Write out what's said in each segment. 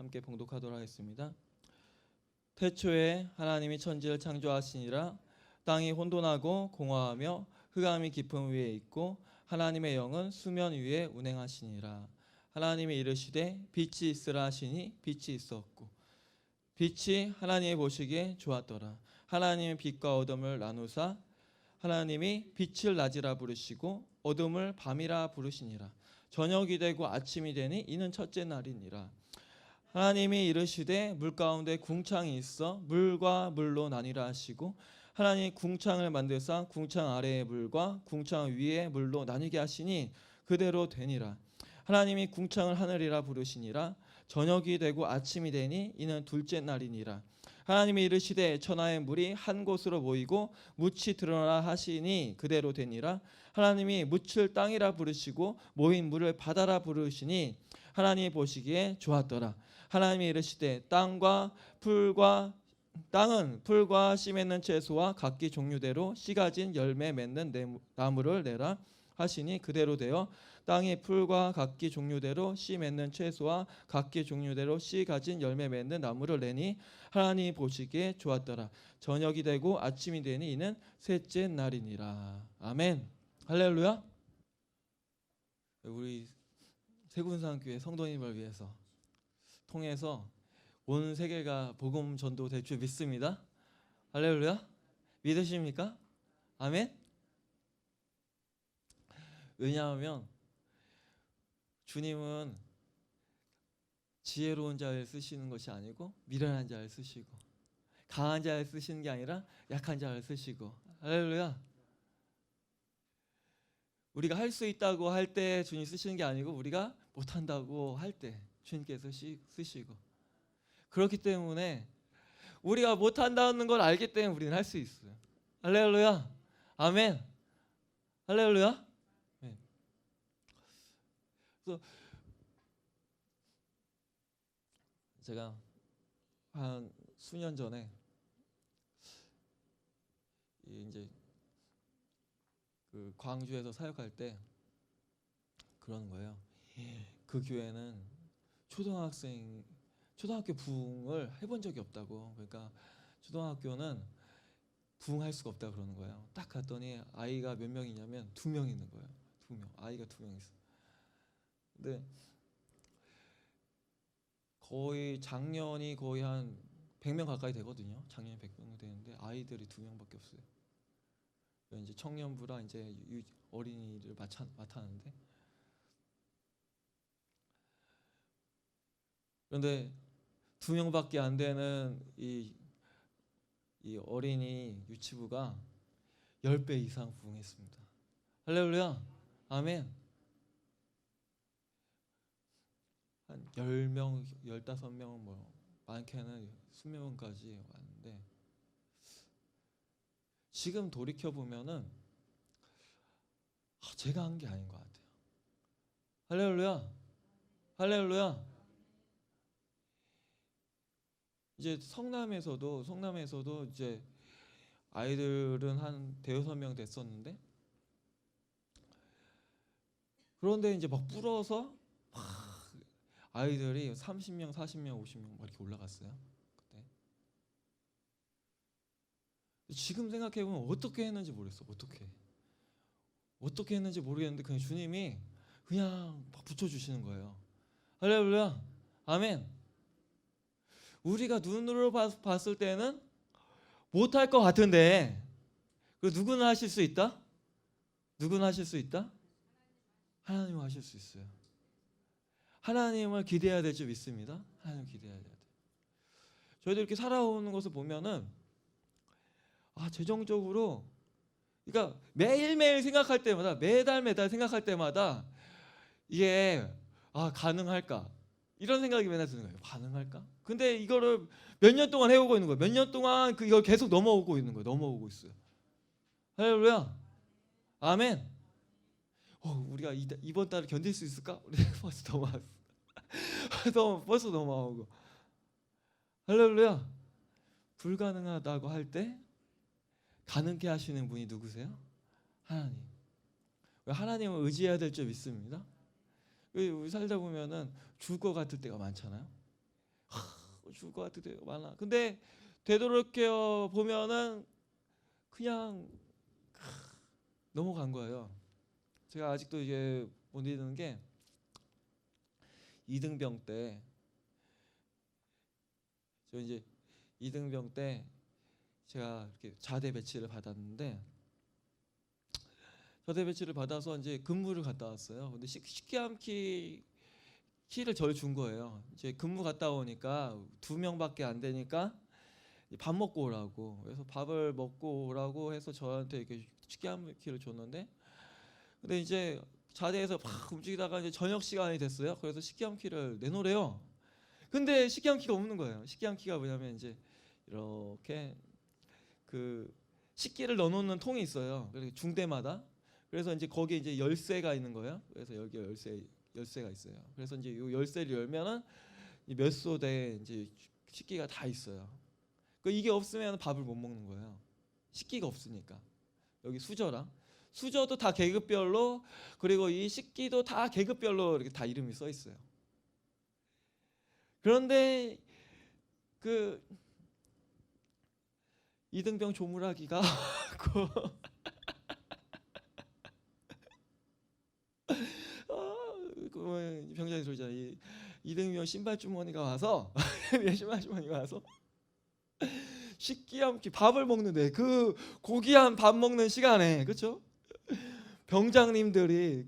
함께 봉독하도록 하겠습니다. 태초에 하나님이 천지를 창조하시니라. 땅이 혼돈하고 공허하며 흑암이 깊음 위에 있고 하나님의 영은 수면 위에 운행하시니라. 하나님이 이르시되 빛이 있으라 하시니 빛이 있었고 빛이 하나님이 보시기에 좋았더라. 하나님이 빛과 어둠을 나누사 하나님이 빛을 낮이라 부르시고 어둠을 밤이라 부르시니라. 저녁이 되고 아침이 되니 이는 첫째 날이니라. 하나님이 이르시되 물 가운데 궁창이 있어 물과 물로 나뉘라 하시고 하나님이 궁창을 만드사 궁창 아래의 물과 궁창 위의 물로 나뉘게 하시니 그대로 되니라. 하나님이 궁창을 하늘이라 부르시니라. 저녁이 되고 아침이 되니 이는 둘째 날이니라. 하나님이 이르시되 천하의 물이 한 곳으로 모이고 묻이 드러나라 하시니 그대로 되니라. 하나님이 묻을 땅이라 부르시고 모인 물을 바다라 부르시니 하나님이 보시기에 좋았더라. 하나님이 이르시되 땅은 풀과 씨 맺는 채소와 각기 종류대로 씨 가진 열매 맺는 나무를 내라 하시니 그대로 되어 땅이 풀과 각기 종류대로 씨 맺는 채소와 각기 종류대로 씨 가진 열매 맺는 나무를 내니 하나님이 보시기에 좋았더라. 저녁이 되고 아침이 되니 이는 셋째 날이니라. 아멘. 할렐루야. 우리 세군산교회 성도님을 위해서 통해서 온 세계가 복음 전도될 줄 믿습니다. 할렐루야. 믿으십니까? 아멘. 왜냐하면 주님은 지혜로운 자를 쓰시는 것이 아니고 미련한 자를 쓰시고 강한 자를 쓰시는 게 아니라 약한 자를 쓰시고. 할렐루야. 우리가 할 수 있다고 할 때 주님 쓰시는 게 아니고 우리가 못한다고 할 때 주님께서 쓰시고. 그렇기 때문에 우리가 못한다는 걸 알기 때문에 우리는 할 수 있어요. 할렐루야. 아멘. 할렐루야. 네. 그래서 제가 한 수년 전에 이제 그 광주에서 사역할 때 그러는 거예요. 그 교회는 초등학교 부흥을 해본 적이 없다고. 그러니까 초등학교는 부흥할 수가 없다 그러는 거예요. 딱 갔더니 아이가 몇 명이냐면 2명 있는 거예요. 2명. 아이가 2명 있어. 근데 거의 작년이 거의 한 100명 가까이 되거든요. 작년에 100명 되는데 아이들이 2명밖에 없어요. 이제 청년부라 이제 어린이를 맡았는데, 그런데 2명밖에 안 되는 이 어린이 유치부가 10배 이상 부흥했습니다. 할렐루야. 아멘. 한 10명, 15명 뭐 많게는 20명까지 왔는데 지금 돌이켜 보면은 제가 한 게 아닌 것 같아요. 할렐루야. 할렐루야. 이제 성남에서도 이제 아이들은 한 5-6명 됐었는데, 그런데 이제 막 불어서 막 아이들이 30명, 40명, 50명 막 이렇게 올라갔어요. 그때. 지금 생각해 보면 어떻게 했는지 모르겠어. 어떻게 했는지 모르겠는데 그냥 주님이 그냥 막 붙여주시는 거예요. 할렐루야. 아멘. 우리가 눈으로 봤을 때는 못할 것 같은데 그 누구는 하실 수 있다? 누구는 하실 수 있다? 하나님은 하실 수 있어요. 하나님을 기대해야 될 줄 믿습니다. 하나님을 기대해야 돼요. 저희들 이렇게 살아오는 것을 보면은 재정적으로, 그러니까 매일매일 생각할 때마다, 매달 생각할 때마다 이게 가능할까? 이런 생각이 맨날 드는 거예요. 가능할까? 근데 이거를 몇 년 동안 해오고 있는 거예요. 몇 년 동안 이걸 계속 넘어오고 있는 거예요. 넘어오고 있어요. 할렐루야. 아멘. 우리가 이번 달을 견딜 수 있을까? 우리 벌써 넘어왔어. 벌써 넘어오고. 할렐루야. 불가능하다고 할 때 가능케 하시는 분이 누구세요? 하나님. 하나님을 의지해야 될 줄 믿습니다. 우리 살다 보면은 죽을 것 같을 때가 많잖아요. 죽을 것 같은데 많아. 근데 되돌이켜 보면은 그냥 넘어간 거예요. 제가 아직도 이게 못 잊는 게 이등병 때, 저 이제 이등병 때 제가 이렇게 자대 배치를 받았는데, 자대 배치를 받아서 이제 근무를 갔다 왔어요. 근데 식기암키 키를 저를 준 거예요. 이제 근무 갔다 오니까 2명밖에 안 되니까 밥 먹고 오라고. 그래서 밥을 먹고 오라고 해서 저한테 이렇게 식기암키를 줬는데, 근데 이제 자대에서 막 움직이다가 이제 저녁 시간이 됐어요. 그래서 식기암키를 내놓으래요. 근데 식기암키가 없는 거예요. 식기암키가 뭐냐면 이제 이렇게 그 식기를 넣어놓는 통이 있어요. 그래서 중대마다. 그래서 이제 거기에 이제 열쇠가 있는 거예요. 그래서 여기 열쇠가 있어요. 그래서 이제 이 열쇠를 열면은 몇 소대 이제 식기가 다 있어요. 이게 없으면 밥을 못 먹는 거예요. 식기가 없으니까. 여기 수저도 다 계급별로, 그리고 이 식기도 다 계급별로 이렇게 다 이름이 써 있어요. 그런데 그 이등병 조물아기가 그 병장이 소리잖아요. 이등병 신발 주머니가 와서 신발 주머니가 와서 식기암기 밥을 먹는데, 그 고귀한 밥 먹는 시간에, 그렇죠? 병장님들이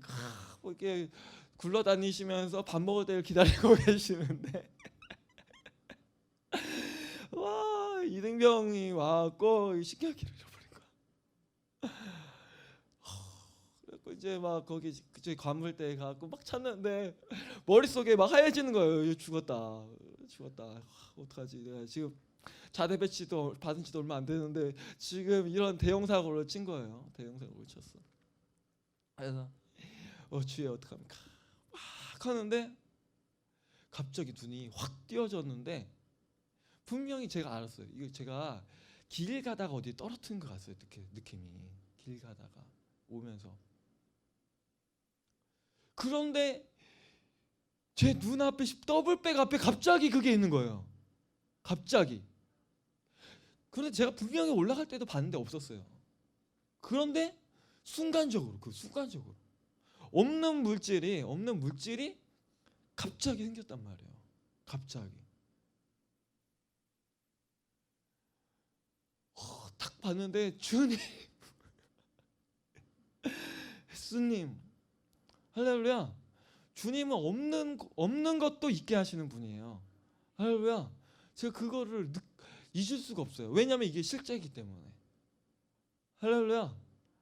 뭐 이렇게 굴러다니시면서 밥 먹을 때를 기다리고 계시는데 와, 이등병이 와갖고 식기암기를 잃어버린 거야. 그래서 이제 막 거기 저기 관물대에 가고 막 찾는데 머릿속에 막 하얘지는 거예요. 죽었다. 어떡하지? 내가 지금 자대 배치도 받은 지도 얼마 안 되는데 지금 이런 대형 사고를 친 거예요. 대형 사고를 쳤어. 그래서 주여 어떡합니까? 막 하는데 갑자기 눈이 확 띄어졌는데, 분명히 제가 알았어요. 이거 제가 길 가다가 어디 떨어뜨린 것 같아요. 느낌이 길 가다가 오면서. 그런데 제 눈앞에 더블백 앞에 갑자기 그게 있는 거예요. 갑자기. 그런데 제가 분명히 올라갈 때도 봤는데 없었어요. 그런데 순간적으로 없는 물질이 갑자기 생겼단 말이에요. 갑자기. 딱 봤는데 주님, 예수님, 할렐루야. 주님은 없는 것도 있게 하시는 분이에요. 할렐루야. 제가 그거를 잊을 수가 없어요. 왜냐하면 이게 실제이기 때문에. 할렐루야.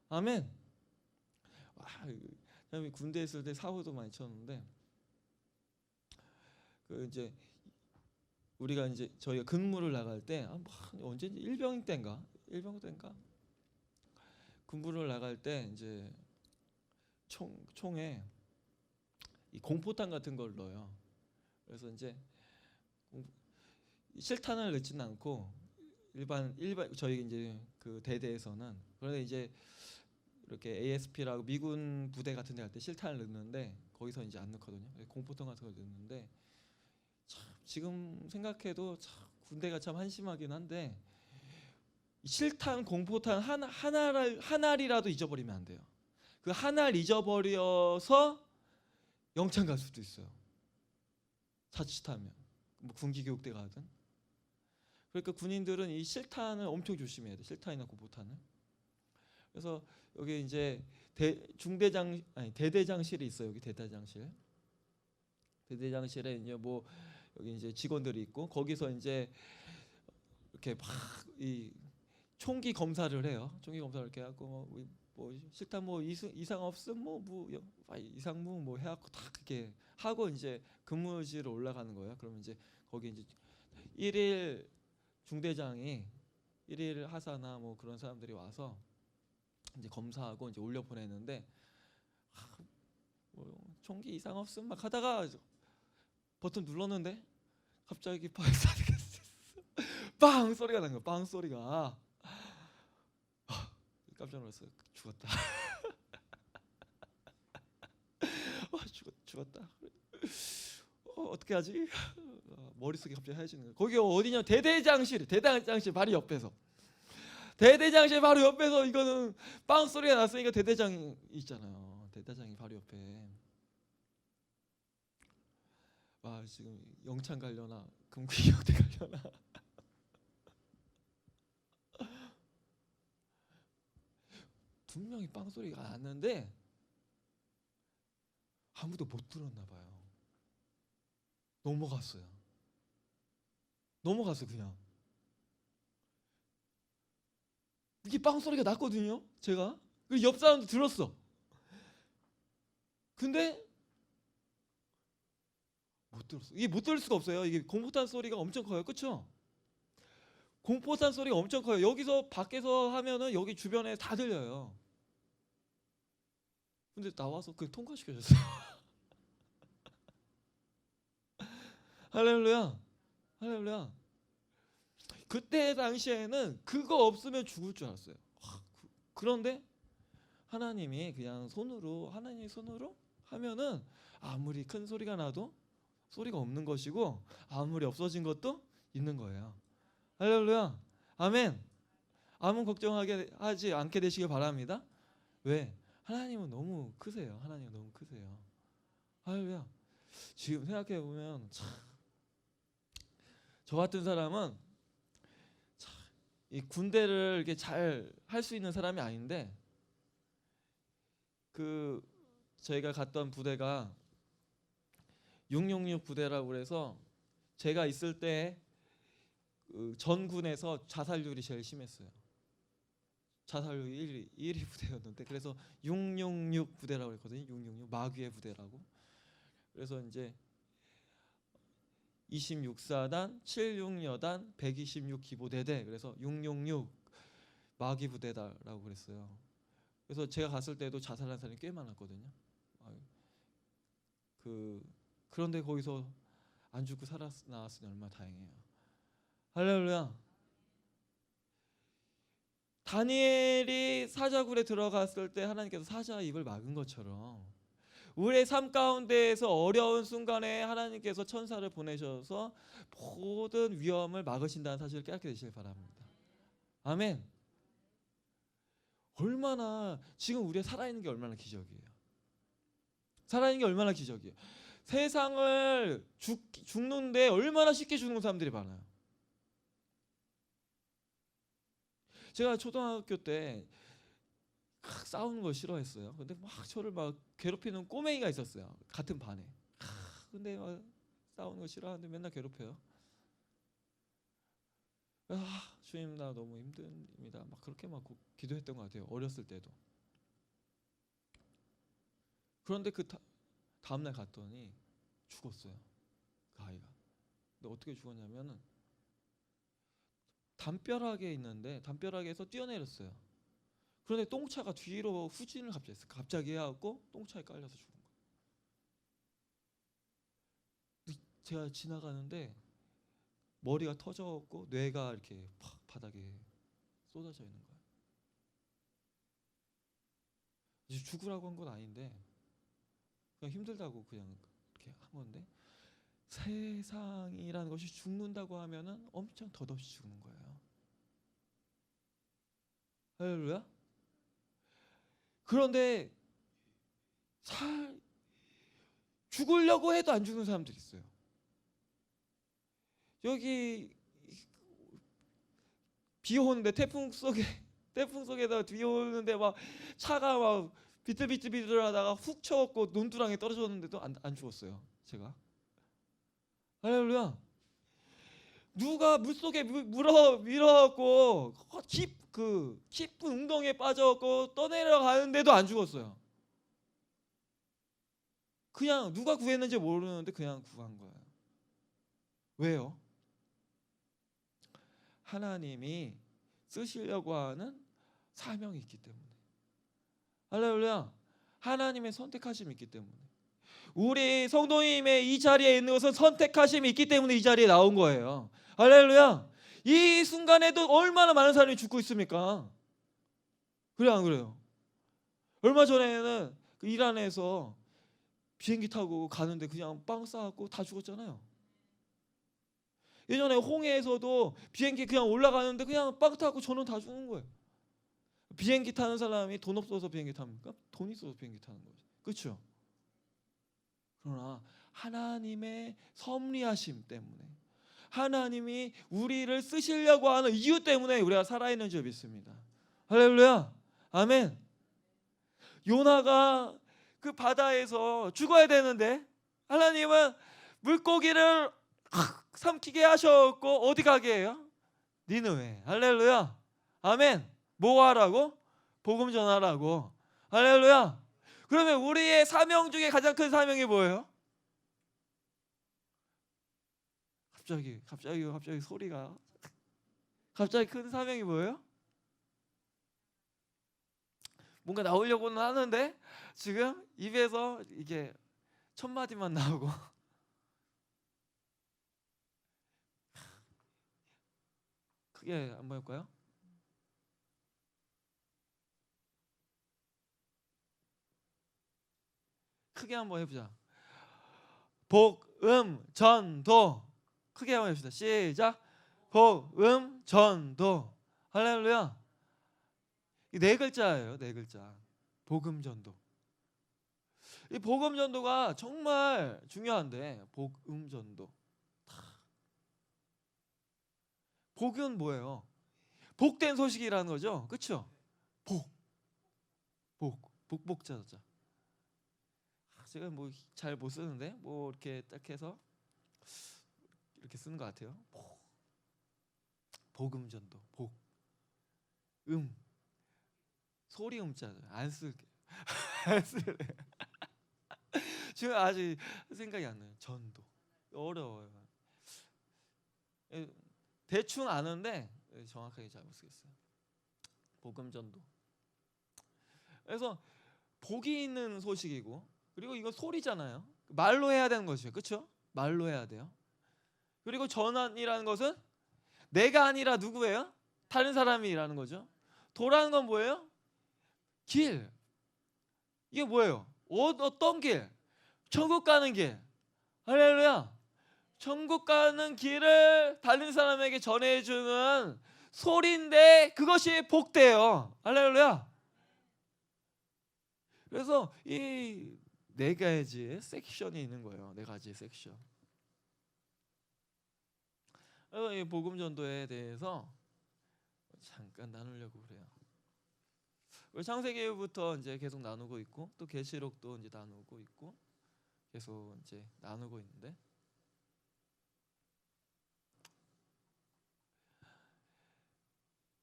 아멘. 군대에 있을 때 사고도 많이 쳤는데, 그 이제 우리가 이제 저희가 근무를 나갈 때 언제인지 일병 때인가 근무를 나갈 때 이제 총에 이 공포탄 같은 걸 넣어요. 그래서 이제 실탄을 넣지는 않고 일반 저희 이제 그 대대에서는, 그런데 이제 이렇게 ASP라고 미군 부대 같은 데 갈 때 실탄을 넣는데 거기서 이제 안 넣거든요. 공포탄 같은 걸 넣는데, 참 지금 생각해도 참 군대가 참 한심하긴 한데, 실탄 공포탄 하나리라도 잊어버리면 안 돼요. 그 하나를 잊어버려서 영창 갈 수도 있어요. 자칫하면 뭐 군기교육대 가든. 그러니까 군인들은 이 실탄을 엄청 조심해야 돼. 실탄이나 공포탄을. 그래서 여기 이제 대대장실이 있어요. 여기 대대장실에 이제 뭐 여기 이제 직원들이 있고, 거기서 이제 이렇게 막 이 총기 검사를 해요. 총기 검사를 이렇게 하고 뭐 실탄 뭐 이상 없음 뭐 이상무 뭐 해갖고 다 그렇게 하고 이제 근무지로 올라가는 거예요. 그러면 이제 거기 이제 일일 중대장이, 일일 하사나 뭐 그런 사람들이 와서 이제 검사하고 이제 올려 보내는데, 뭐 총기 이상 없음 막 하다가 버튼 눌렀는데 갑자기 빵 소리가 난 거야. 빵 소리가. 깜짝 놀랐어요. 죽었다. 죽었다. 어떻게 하지? 머릿속이 갑자기 하얘지는 거예요. 거기 어디냐? 대대장실 바로 옆에서. 대대장실 바로 옆에서 이거는 빵 소리가 났으니까 대대장 있잖아요. 대대장이 바로 옆에. 와, 지금 영창 가려나 금귀경대 가려나. 분명히 빵 소리가 났는데 아무도 못 들었나 봐요. 넘어갔어요. 그냥. 이게 빵 소리가 났거든요. 제가 그 옆 사람도 들었어. 근데 못 들었어. 이게 못 들을 수가 없어요. 이게 공포탄 소리가 엄청 커요. 그렇죠? 공포탄 소리가 엄청 커요. 여기서 밖에서 하면은 여기 주변에 다 들려요. 근데 나와서 그 통과시켜줬어요. 할렐루야. 할렐루야. 그때 당시에는 그거 없으면 죽을 줄 알았어요. 그런데 하나님이 그냥 하나님의 손으로 하면은 아무리 큰 소리가 나도 소리가 없는 것이고 아무리 없어진 것도 있는 거예요. 할렐루야. 아멘. 아무 걱정하게 하지 않게 되시길 바랍니다. 왜? 하나님은 너무 크세요. 하나님 너무 크세요. 할렐루야. 지금 생각해 보면 저 같은 사람은 이 군대를 이렇게 잘 할 수 있는 사람이 아닌데 저희가 갔던 부대가 666 부대라고 그래서 제가 있을 때 전군에서 자살률이 제일 심했어요. 자살률이 1위 부대였는데 그래서 666 부대라고 했거든요. 666 마귀의 부대라고. 그래서 이제 26사단, 76여단, 126 기보대대 그래서 666 마귀 부대다라고 그랬어요. 그래서 제가 갔을 때도 자살한 사람이 꽤 많았거든요. 그런데 거기서 안 죽고 나왔으니 얼마나 다행이에요. 할렐루야. 다니엘이 사자굴에 들어갔을 때 하나님께서 사자 입을 막은 것처럼 우리의 삶 가운데에서 어려운 순간에 하나님께서 천사를 보내셔서 모든 위험을 막으신다는 사실을 깨닫게 되시길 바랍니다. 아멘. 얼마나 지금 우리가 살아있는 게 얼마나 기적이에요. 살아있는 게 얼마나 기적이에요. 세상을 죽는데 얼마나 쉽게 죽는 사람들이 많아요. 제가 초등학교 때 싸우는 걸 싫어했어요. 근데 막 저를 막 괴롭히는 꼬맹이가 있었어요. 같은 반에. 근데 막 싸우는 거 싫어하는데 맨날 괴롭혀요. 주님 나 너무 힘듭니다. 막 그렇게 막 기도했던 것 같아요. 어렸을 때도. 그런데 다음날 갔더니 죽었어요. 그 아이가. 근데 어떻게 죽었냐면은 담벼락에 있는데 담벼락에서 뛰어내렸어요. 그런데 똥차가 뒤로 후진을 갑자기 해갖고 똥차에 깔려서 죽은 거예요. 제가 지나가는데 머리가 터져갖고 뇌가 이렇게 팍 바닥에 쏟아져 있는 거예요. 이제 죽으라고 한 건 아닌데 그냥 힘들다고 그냥 이렇게 한 건데 세상이라는 것이 죽는다고 하면은 엄청 덧없이 죽는 거예요. 할렐루야. 그런데 죽으려고 해도 안 죽는 사람들이 있어요. 여기 비 오는데 태풍 속에다 비 오는데 막 차가 막 비틀비틀하다가 훅 쳐갖고 논두렁에 떨어졌는데도 안 죽었어요. 제가. 할렐루야. 누가 물속에 밀어갖고 깊은 웅덩이에 빠져갖고 떠내려가는데도 안 죽었어요. 그냥 누가 구했는지 모르는데 그냥 구한 거예요. 왜요? 하나님이 쓰시려고 하는 사명이 있기 때문에. 할렐루야. 하나님의 선택하심이 있기 때문에. 우리 성도님의 이 자리에 있는 것은 선택하심이 있기 때문에 이 자리에 나온 거예요. 할렐루야. 이 순간에도 얼마나 많은 사람이 죽고 있습니까? 그래 안 그래요? 얼마 전에는 그 이란에서 비행기 타고 가는데 그냥 빵 싸갖고 다 죽었잖아요. 예전에 홍해에서도 비행기 그냥 올라가는데 그냥 빵 타고 저는 다 죽는 거예요. 비행기 타는 사람이 돈 없어서 비행기 탑니까? 돈 있어서 비행기 타는 거죠. 그렇죠? 그러나 하나님의 섭리하심 때문에, 하나님이 우리를 쓰시려고 하는 이유 때문에 우리가 살아있는 줄 믿습니다. 할렐루야. 아멘. 요나가 그 바다에서 죽어야 되는데 하나님은 물고기를 삼키게 하셨고 어디 가게 해요? 니느웨. 할렐루야. 아멘. 뭐 하라고? 복음 전하라고. 할렐루야. 그러면 우리의 사명 중에 가장 큰 사명이 뭐예요? 갑자기 소리가 갑자기 큰 사명이 뭐예요? 뭔가 나오려고는 하는데 지금 입에서 이게 첫 마디만 나오고 크게 한번 해볼까요? 크게 한번 해보자. 복음 전도. 크게 한번 해봅시다. 시작. 복음 전도. 할렐루야. 이 네 글자예요. 네 글자. 복음 전도. 이 복음 전도가 정말 중요한데, 복음 전도. 복은 뭐예요? 복된 소식이라는 거죠. 그렇죠? 복복자자. 제가 뭐 잘 못 쓰는데 뭐 이렇게 딱 해서 이렇게 쓰는 것 같아요. 복음 전도. 소리 음자죠. 안 쓸게. 안 쓸래. 지금 아직 생각이 안 나요. 전도. 어려워요. 대충 아는데 정확하게 잘 못 쓰겠어요. 복음 전도. 그래서 복이 있는 소식이고, 그리고 이거 소리잖아요. 말로 해야 되는 것이죠. 그렇죠? 말로 해야 돼요. 그리고 전환이라는 것은 내가 아니라 누구예요? 다른 사람이라는 거죠. 도라는 건 뭐예요? 길. 이게 뭐예요? 어떤 길? 천국 가는 길. 할렐루야. 천국 가는 길을 다른 사람에게 전해주는 소리인데 그것이 복돼요. 할렐루야. 그래서 이 네 가지 섹션이 있는 거예요. 네 가지 섹션. 그래서 이 복음 전도에 대해서 잠깐 나누려고 그래요. 우리 창세기부터 이제 계속 나누고 있고, 또 계시록도 이제 나누고 있고, 계속 이제 나누고 있는데,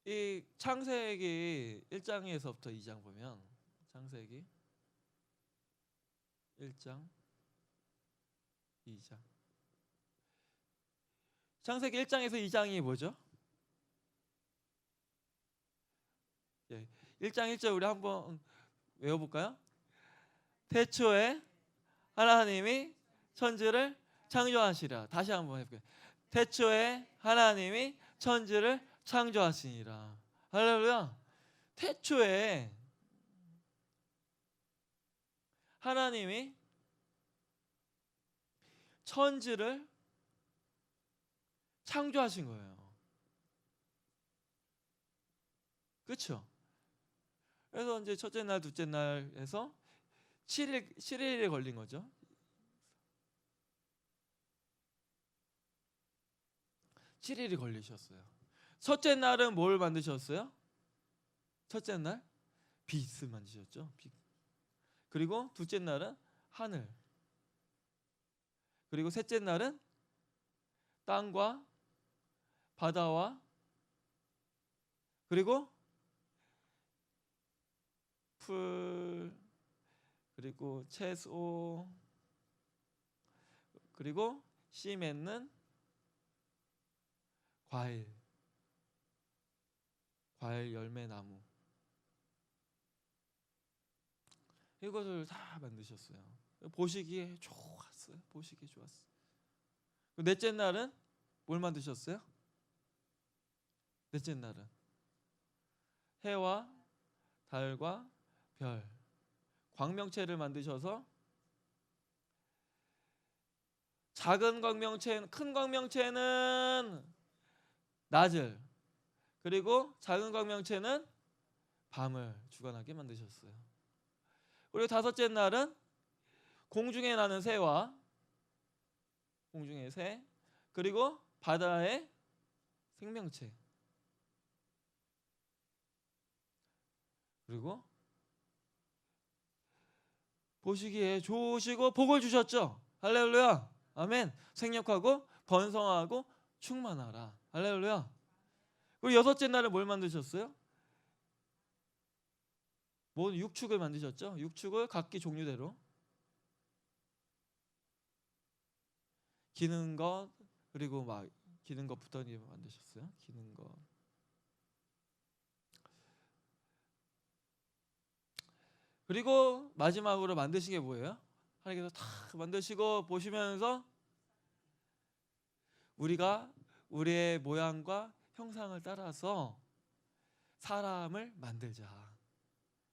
이 창세기 1장에서부터 2장 보면, 창세기 1장, 2장. 창세기 1장에서 2장이 뭐죠? 1장 1절 우리 한번 외워볼까요? 태초에 하나님이 천지를 창조하시라. 다시 한번 해볼게요. 태초에 하나님이 천지를 창조하시니라. 할렐루야. 태초에 하나님이 천지를 창조하신 거예요. 그렇죠? 그래서 이제 첫째 날, 둘째 날에서 7일에 걸린 거죠. 7일이 걸리셨어요. 첫째 날은 뭘 만드셨어요? 첫째 날 빛을 만드셨죠. 빛. 그리고 둘째 날은 하늘. 그리고 셋째 날은 땅과 바다와 그리고 풀, 그리고 채소, 그리고 씨 맺는 과일 열매 나무, 이것을 다 만드셨어요. 보시기에 좋았어요. 보시기에 좋았어요. 넷째 날은 뭘 만드셨어요? 넷째 날은 해와 달과 별, 광명체를 만드셔서 작은 광명체는, 큰 광명체는 낮을, 그리고 작은 광명체는 밤을 주관하게 만드셨어요. 그리고 다섯째 날은 공중에 나는 새와, 공중의 새, 그리고 바다의 생명체, 그리고 보시기에 좋으시고 복을 주셨죠. 할렐루야, 아멘. 생육하고 번성하고 충만하라. 할렐루야. 그리고 여섯째 날에 뭘 만드셨어요? 뭐 육축을 만드셨죠. 육축을 각기 종류대로 기는 것, 그리고 막 기는 것부터 만드셨어요. 기는 것. 그리고 마지막으로 만드신 게 뭐예요? 하나님께서 다 만드시고 보시면서 우리가 우리의 모양과 형상을 따라서 사람을 만들자.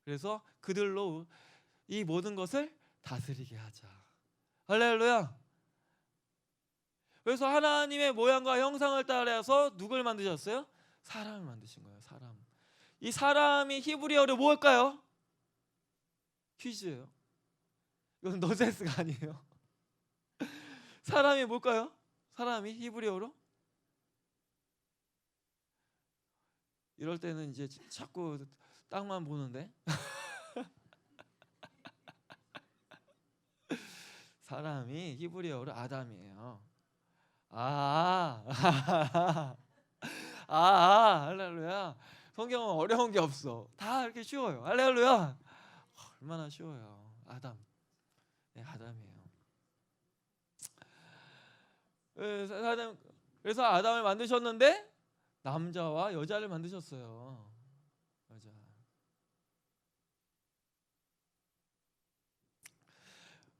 그래서 그들로 이 모든 것을 다스리게 하자. 할렐루야. 그래서 하나님의 모양과 형상을 따라서 누굴 만드셨어요? 사람을 만드신 거예요. 사람. 이 사람이 히브리어로 뭘까요? 퀴즈예요. 이건 너센스가 아니에요. 사람이 뭘까요? 사람이 히브리어로? 이럴 때는 이제 자꾸 땅만 보는데 사람이 히브리어로 아담이에요. 할렐루야. 성경은 어려운 게 없어. 다 이렇게 쉬워요. 할렐루야. 얼마나 쉬워요. 아담. 네, 아담이에요. 그래서 아담을 만드셨는데 남자와 여자를 만드셨어요. 여자.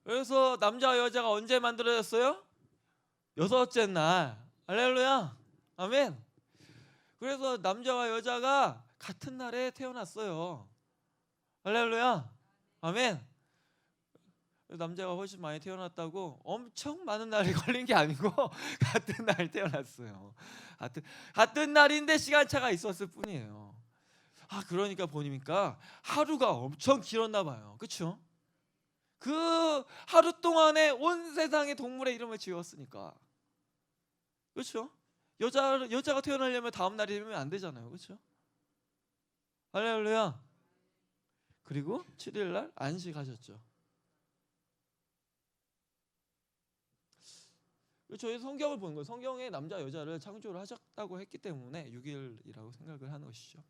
그래서 남자와 여자가 언제 만들어졌어요? 여섯째 날. 할렐루야. 아멘. 그래서 남자와 여자가 같은 날에 태어났어요. 할렐루야. 아멘. 남자가 훨씬 많이 태어났다고 엄청 많은 날이 걸린 게 아니고 같은 날 태어났어요. 같은 날인데 시간차가 있었을 뿐이에요. 그러니까 보니까 하루가 엄청 길었나 봐요. 그렇죠? 그 하루 동안에 온 세상의 동물의 이름을 지었으니까. 그렇죠? 여자가 태어나려면 다음 날이 되면 안 되잖아요. 그렇죠? 할렐루야. 그리고 7일 날 안식하셨죠. 저희 성경을 보는 거예요. 성경에 남자 여자를 창조를 하셨다고 했기 때문에 6일이라고 생각을 하는 것이죠.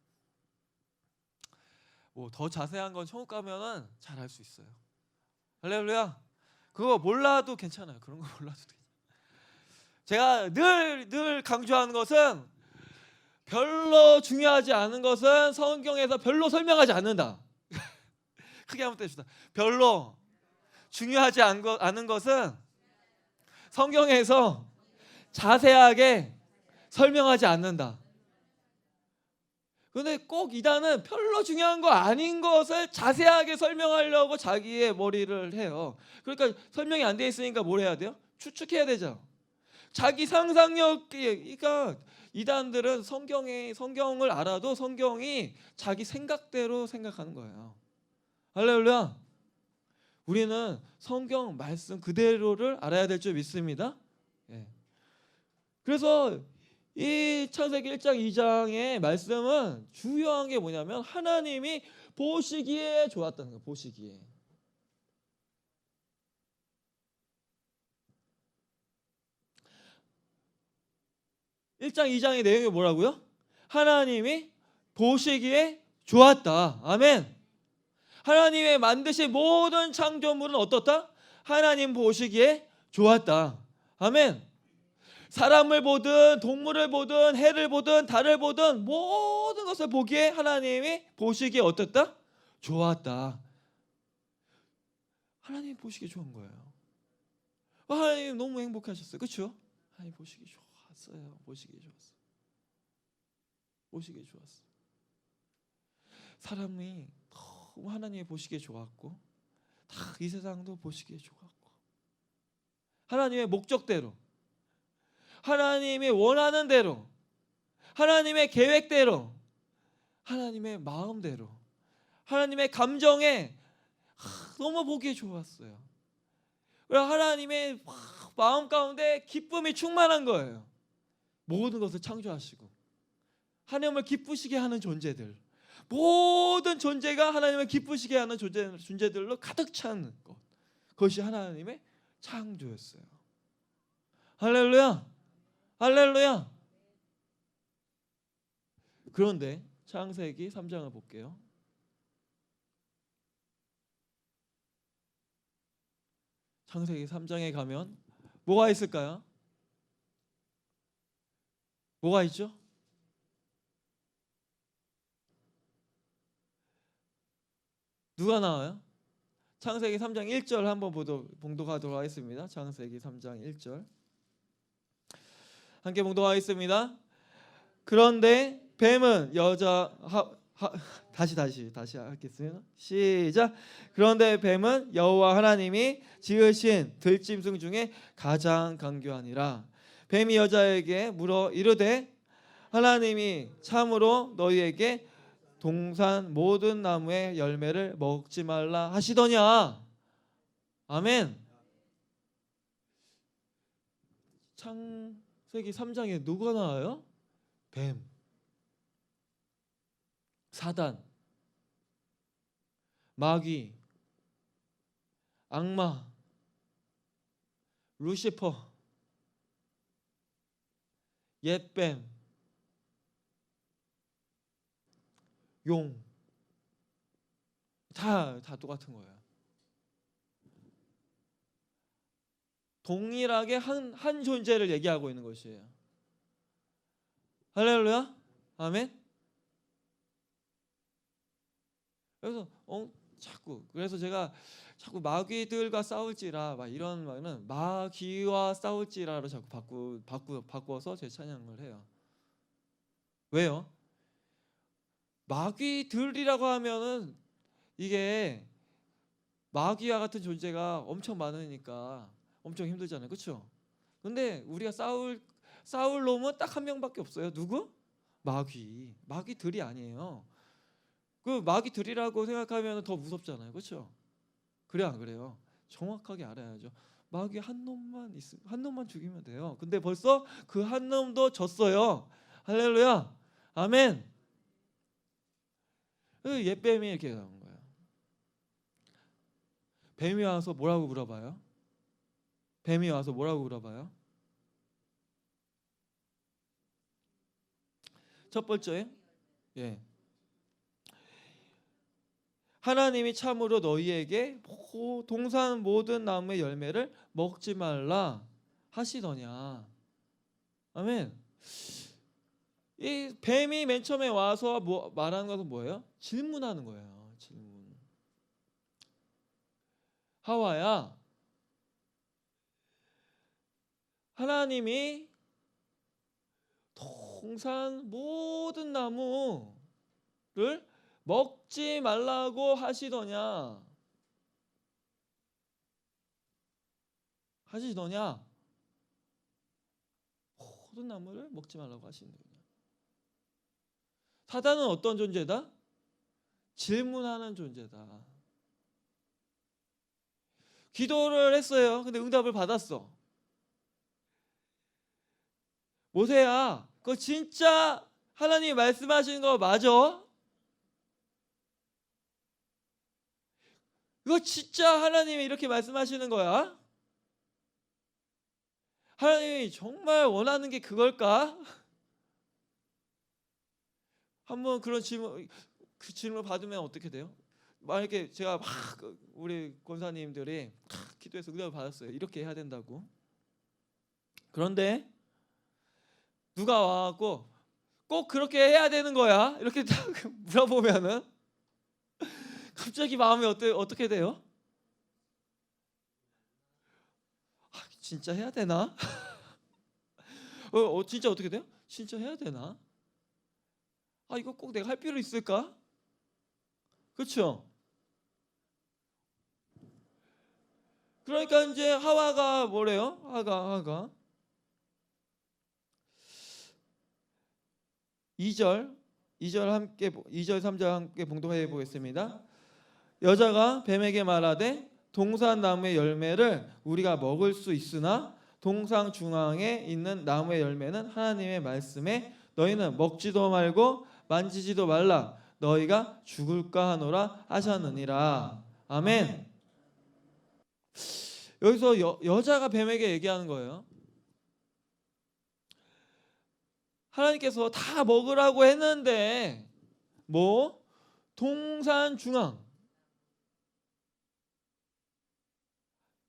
뭐 더 자세한 건 천국 가면은 잘 알 수 있어요. 할렐루야. 그거 몰라도 괜찮아요. 그런 거 몰라도 괜찮아요. 제가 늘 강조하는 것은 별로 중요하지 않은 것은 성경에서 별로 설명하지 않는다. 크게 한번 떼줍시다. 별로 중요하지 않은 것은 성경에서 자세하게 설명하지 않는다. 근데 꼭 이단은 별로 중요한 거 아닌 것을 자세하게 설명하려고 자기의 머리를 해요. 그러니까 설명이 안 돼 있으니까 뭘 해야 돼요? 추측해야 되죠. 자기 상상력이, 그러니까 이단들은 성경을 알아도 성경이 자기 생각대로 생각하는 거예요. 할렐루야. 우리는 성경 말씀 그대로를 알아야 될 줄 믿습니다. 예. 그래서 이 창세기 1장 2장의 말씀은 중요한 게 뭐냐면 하나님이 보시기에 좋았다는 거예요. 보시기에. (1장) (2장의) 내용이 뭐라고요? 하나님이 보시기에 좋았다. 아멘. 하나님의 만드신 모든 창조물은 어떻다? 하나님 보시기에 좋았다. 아멘. 사람을 보든 동물을 보든 해를 보든 달을 보든 모든 것을 보기에 하나님이 보시기에 어떻다? 좋았다. 하나님 보시기에 좋은 거예요. 하나님 너무 행복하셨어요. 그렇죠? 하나님 보시기에 좋았어요. 보시기에 좋았어요. 보시기에 좋았어요. 사람이 하나님이 보시기에 좋았고 다 이 세상도 보시기에 좋았고 하나님의 목적대로, 하나님이 원하는 대로, 하나님의 계획대로, 하나님의 마음대로, 하나님의 감정에 너무 보기에 좋았어요. 하나님의 마음 가운데 기쁨이 충만한 거예요. 모든 것을 창조하시고 하나님을 기쁘시게 하는 존재들, 모든 존재가 하나님을 기쁘시게 하는 존재들로 가득 찬 것, 그것이 하나님의 창조였어요. 할렐루야, 할렐루야. 그런데 창세기 3장을 볼게요. 창세기 3장에 가면 뭐가 있을까요? 뭐가 있죠? 누가 나와요? 창세기 3장 1절 한번 봉독하도록 하겠습니다. 창세기 3장 1절 함께 봉독하겠습니다. 그런데 뱀은 다시 하겠습니다. 시작. 그런데 뱀은 여호와 하나님이 지으신 들짐승 중에 가장 강교하니라. 뱀이 여자에게 물어 이르되 하나님이 참으로 너희에게 동산 모든 나무의 열매를 먹지 말라 하시더냐. 아멘. 창세기 3장에 누가 나와요? 뱀, 사단, 마귀, 악마, 루시퍼, 옛뱀, 용, 다 똑같은 거예요. 동일하게 한 존재를 얘기하고 있는 것이에요. 할렐루야, 아멘. 그래서 제가 자꾸 마귀들과 싸울지라 막 이런 말은 마귀와 싸울지라로 자꾸 바꾸어서 제 찬양을 해요. 왜요? 마귀들이라고 하면은 이게 마귀와 같은 존재가 엄청 많으니까 엄청 힘들잖아요, 그렇죠? 근데 우리가 싸울 놈은 딱 한 명밖에 없어요. 누구? 마귀들이 아니에요. 그 마귀들이라고 생각하면 더 무섭잖아요, 그렇죠? 그래 안 그래요? 정확하게 알아야죠. 마귀 한 놈만 죽이면 돼요. 근데 벌써 그 한 놈도 졌어요. 할렐루야, 아멘. 옛뱀이 이렇게 나온 거예요. 뱀이 와서 뭐라고 물어봐요? 첫 번째, 하나님이 참으로 너희에게 동산 모든 나무의 열매를 먹지 말라 하시더냐. 아멘. 이 뱀이 맨 처음에 와서 말하는 것은 뭐예요? 질문하는 거예요. 질문. 하와야, 하나님이 동산 모든 나무를 먹지 말라고 하시더냐? 모든 나무를 먹지 말라고 하시더냐? 사단은 어떤 존재다? 질문하는 존재다. 기도를 했어요. 근데 응답을 받았어. 모세야, 그거 진짜 하나님이 말씀하시는 거 맞아? 이거 진짜 하나님이 이렇게 말씀하시는 거야? 하나님이 정말 원하는 게 그걸까? 한번 그런 질문을 받으면 어떻게 돼요? 만약에 제가 우리 권사님들이 기도해서 응답을 받았어요. 이렇게 해야 된다고. 그런데 누가 와갖고 꼭 그렇게 해야 되는 거야? 이렇게 딱 물어보면은 갑자기 마음이 어떻게 돼요? 진짜 해야 되나? 진짜 어떻게 돼요? 진짜 해야 되나? 이거 꼭 내가 할 필요 있을까? 그렇죠? 그러니까 이제 하와가 뭐래요? 하가 2절 2절 3절 함께 봉독해 보겠습니다. 여자가 뱀에게 말하되 동산 나무의 열매를 우리가 먹을 수 있으나 동산 중앙에 있는 나무의 열매는 하나님의 말씀에 너희는 먹지도 말고 만지지도 말라 너희가 죽을까 하노라 하셨느니라. 아멘. 여기서 여자가 뱀에게 얘기하는 거예요. 하나님께서 다 먹으라고 했는데 뭐 동산 중앙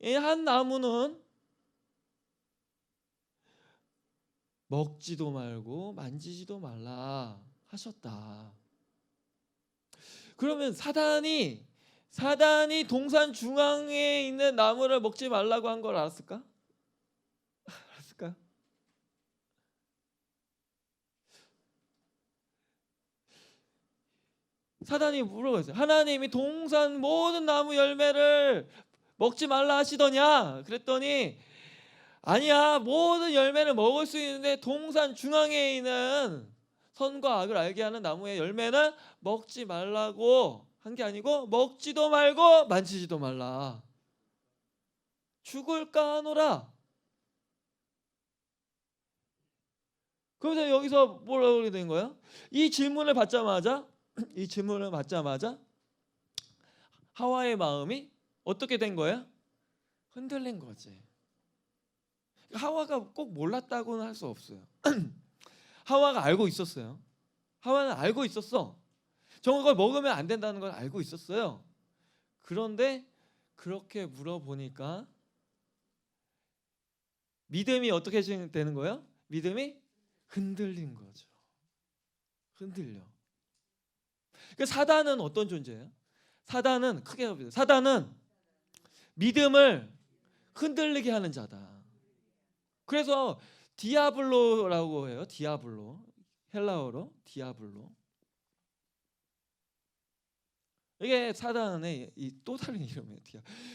이 한 나무는 먹지도 말고 만지지도 말라 하셨다. 그러면 사단이 동산 중앙에 있는 나무를 먹지 말라고 한 걸 알았을까? 알았을까요? 사단이 물어봤어요. 하나님이 동산 모든 나무 열매를 먹지 말라 하시더냐? 그랬더니 아니야, 모든 열매를 먹을 수 있는데 동산 중앙에 있는 선과 악을 알게 하는 나무의 열매는 먹지 말라고 한 게 아니고 먹지도 말고 만지지도 말라. 죽을까 하노라. 그래서 여기서 뭐라고 그러게 된 거예요? 이 질문을 받자마자 하와의 마음이 어떻게 된 거예요? 흔들린 거지. 하와가 꼭 몰랐다고는 할 수 없어요. 하와가 알고 있었어요. 하와는 알고 있었어. 저걸 먹으면 안 된다는 걸 알고 있었어요. 그런데 그렇게 물어보니까 믿음이 어떻게 되는 거예요? 믿음이 흔들린 거죠. 흔들려. 그 사단은 어떤 존재예요? 사단은 크게 봅니다. 사단은 믿음을 흔들리게 하는 자다. 그래서 디아블로라고 해요. 디아블로. 헬라어로 디아블로. 이게 사단의 또 다른 이름이에요.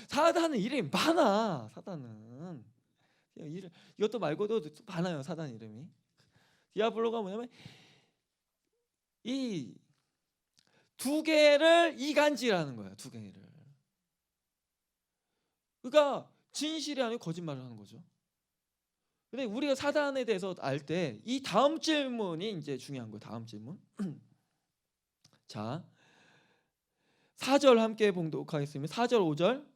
사단은 이름이 많아. 사단은 이것도 말고도 많아요. 사단 이름이. 디아블로가 뭐냐면 이 두 개를 이간질하는 거야. 두 개를. 그러니까 진실이 아니고 거짓말을 하는 거죠. 근데 우리가 사단에 대해서 알 때 이 다음 질문이 이제 중요한 거예요. 다음 질문. 자, 4절 함께 봉독하겠습니다. 4절 5절.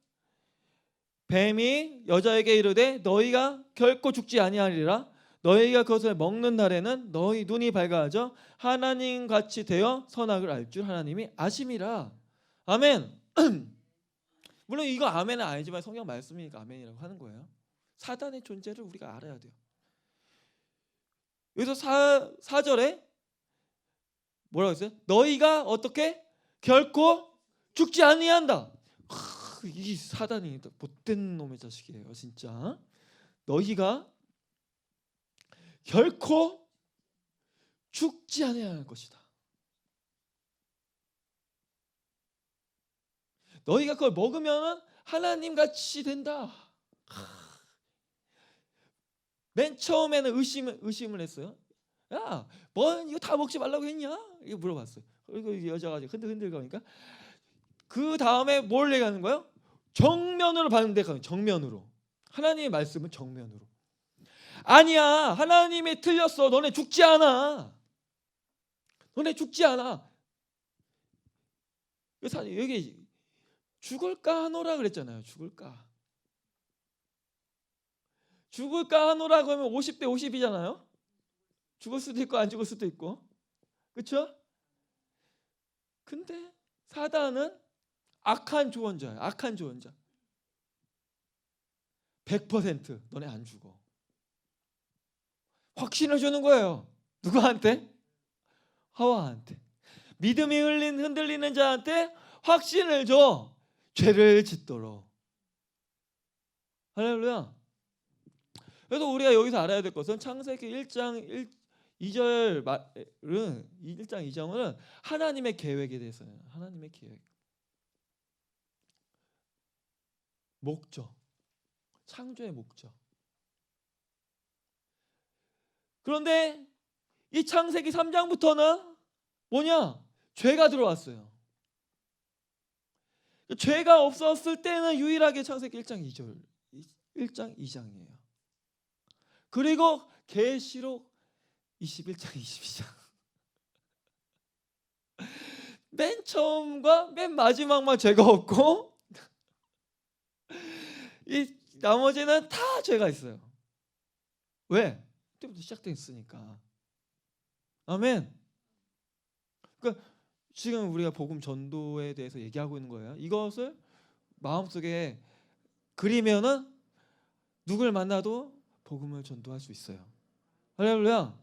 뱀이 여자에게 이르되 너희가 결코 죽지 아니하리라. 너희가 그것을 먹는 날에는 너희 눈이 밝아져 하나님 같이 되어 선악을 알 줄 하나님이 아심이라. 아멘. 물론 이거 아멘은 아니지만 성경 말씀이니까 아멘이라고 하는 거예요. 사단의 존재를 우리가 알아야 돼요. 여기서 4절에 뭐라고 했어요? 너희가 어떻게? 결코 죽지 아니한다. 이 사단이 못된 놈의 자식이에요. 진짜. 너희가 결코 죽지 아니할 것이다. 너희가 그걸 먹으면 하나님 같이 된다. 맨 처음에는 의심을 했어요. 야, 뭐 이거 다 먹지 말라고 했냐? 이거 물어봤어요. 그리고 여자가 흔들흔들 거니까 그 다음에 뭘 얘기하는 거예요? 정면으로 봤는데 정면으로. 하나님의 말씀은 정면으로. 아니야, 하나님이 틀렸어. 너네 죽지 않아. 너네 죽지 않아. 여기 죽을까 하노라 그랬잖아요. 죽을까 하노라고 하면 50대 50이잖아요. 죽을 수도 있고 안 죽을 수도 있고. 그렇죠? 근데 사단은 악한 조언자야. 악한 조언자. 100% 너네 안 죽어. 확신을 주는 거예요. 누구한테? 하와한테. 믿음이 흔들리는 자한테 확신을 줘. 죄를 짓도록. 할렐루야. 그래서 우리가 여기서 알아야 될 것은 창세기 1장 2절은 1장 2절은 하나님의 계획에 대해서예요. 하나님의 계획. 목적. 창조의 목적. 그런데 이 창세기 3장부터는 뭐냐? 죄가 들어왔어요. 죄가 없었을 때는 유일하게 창세기 1장 2절, 1장 2장이에요. 그리고 계시록 21장 22장. 맨 처음과 맨 마지막만 죄가 없고 이 나머지는 다 죄가 있어요. 왜? 그때부터 시작됐으니까. 아멘. 그러니까 지금 우리가 복음 전도에 대해서 얘기하고 있는 거예요. 이것을 마음속에 그리면은 누굴 만나도 복음을 전도할 수 있어요. 할렐루야.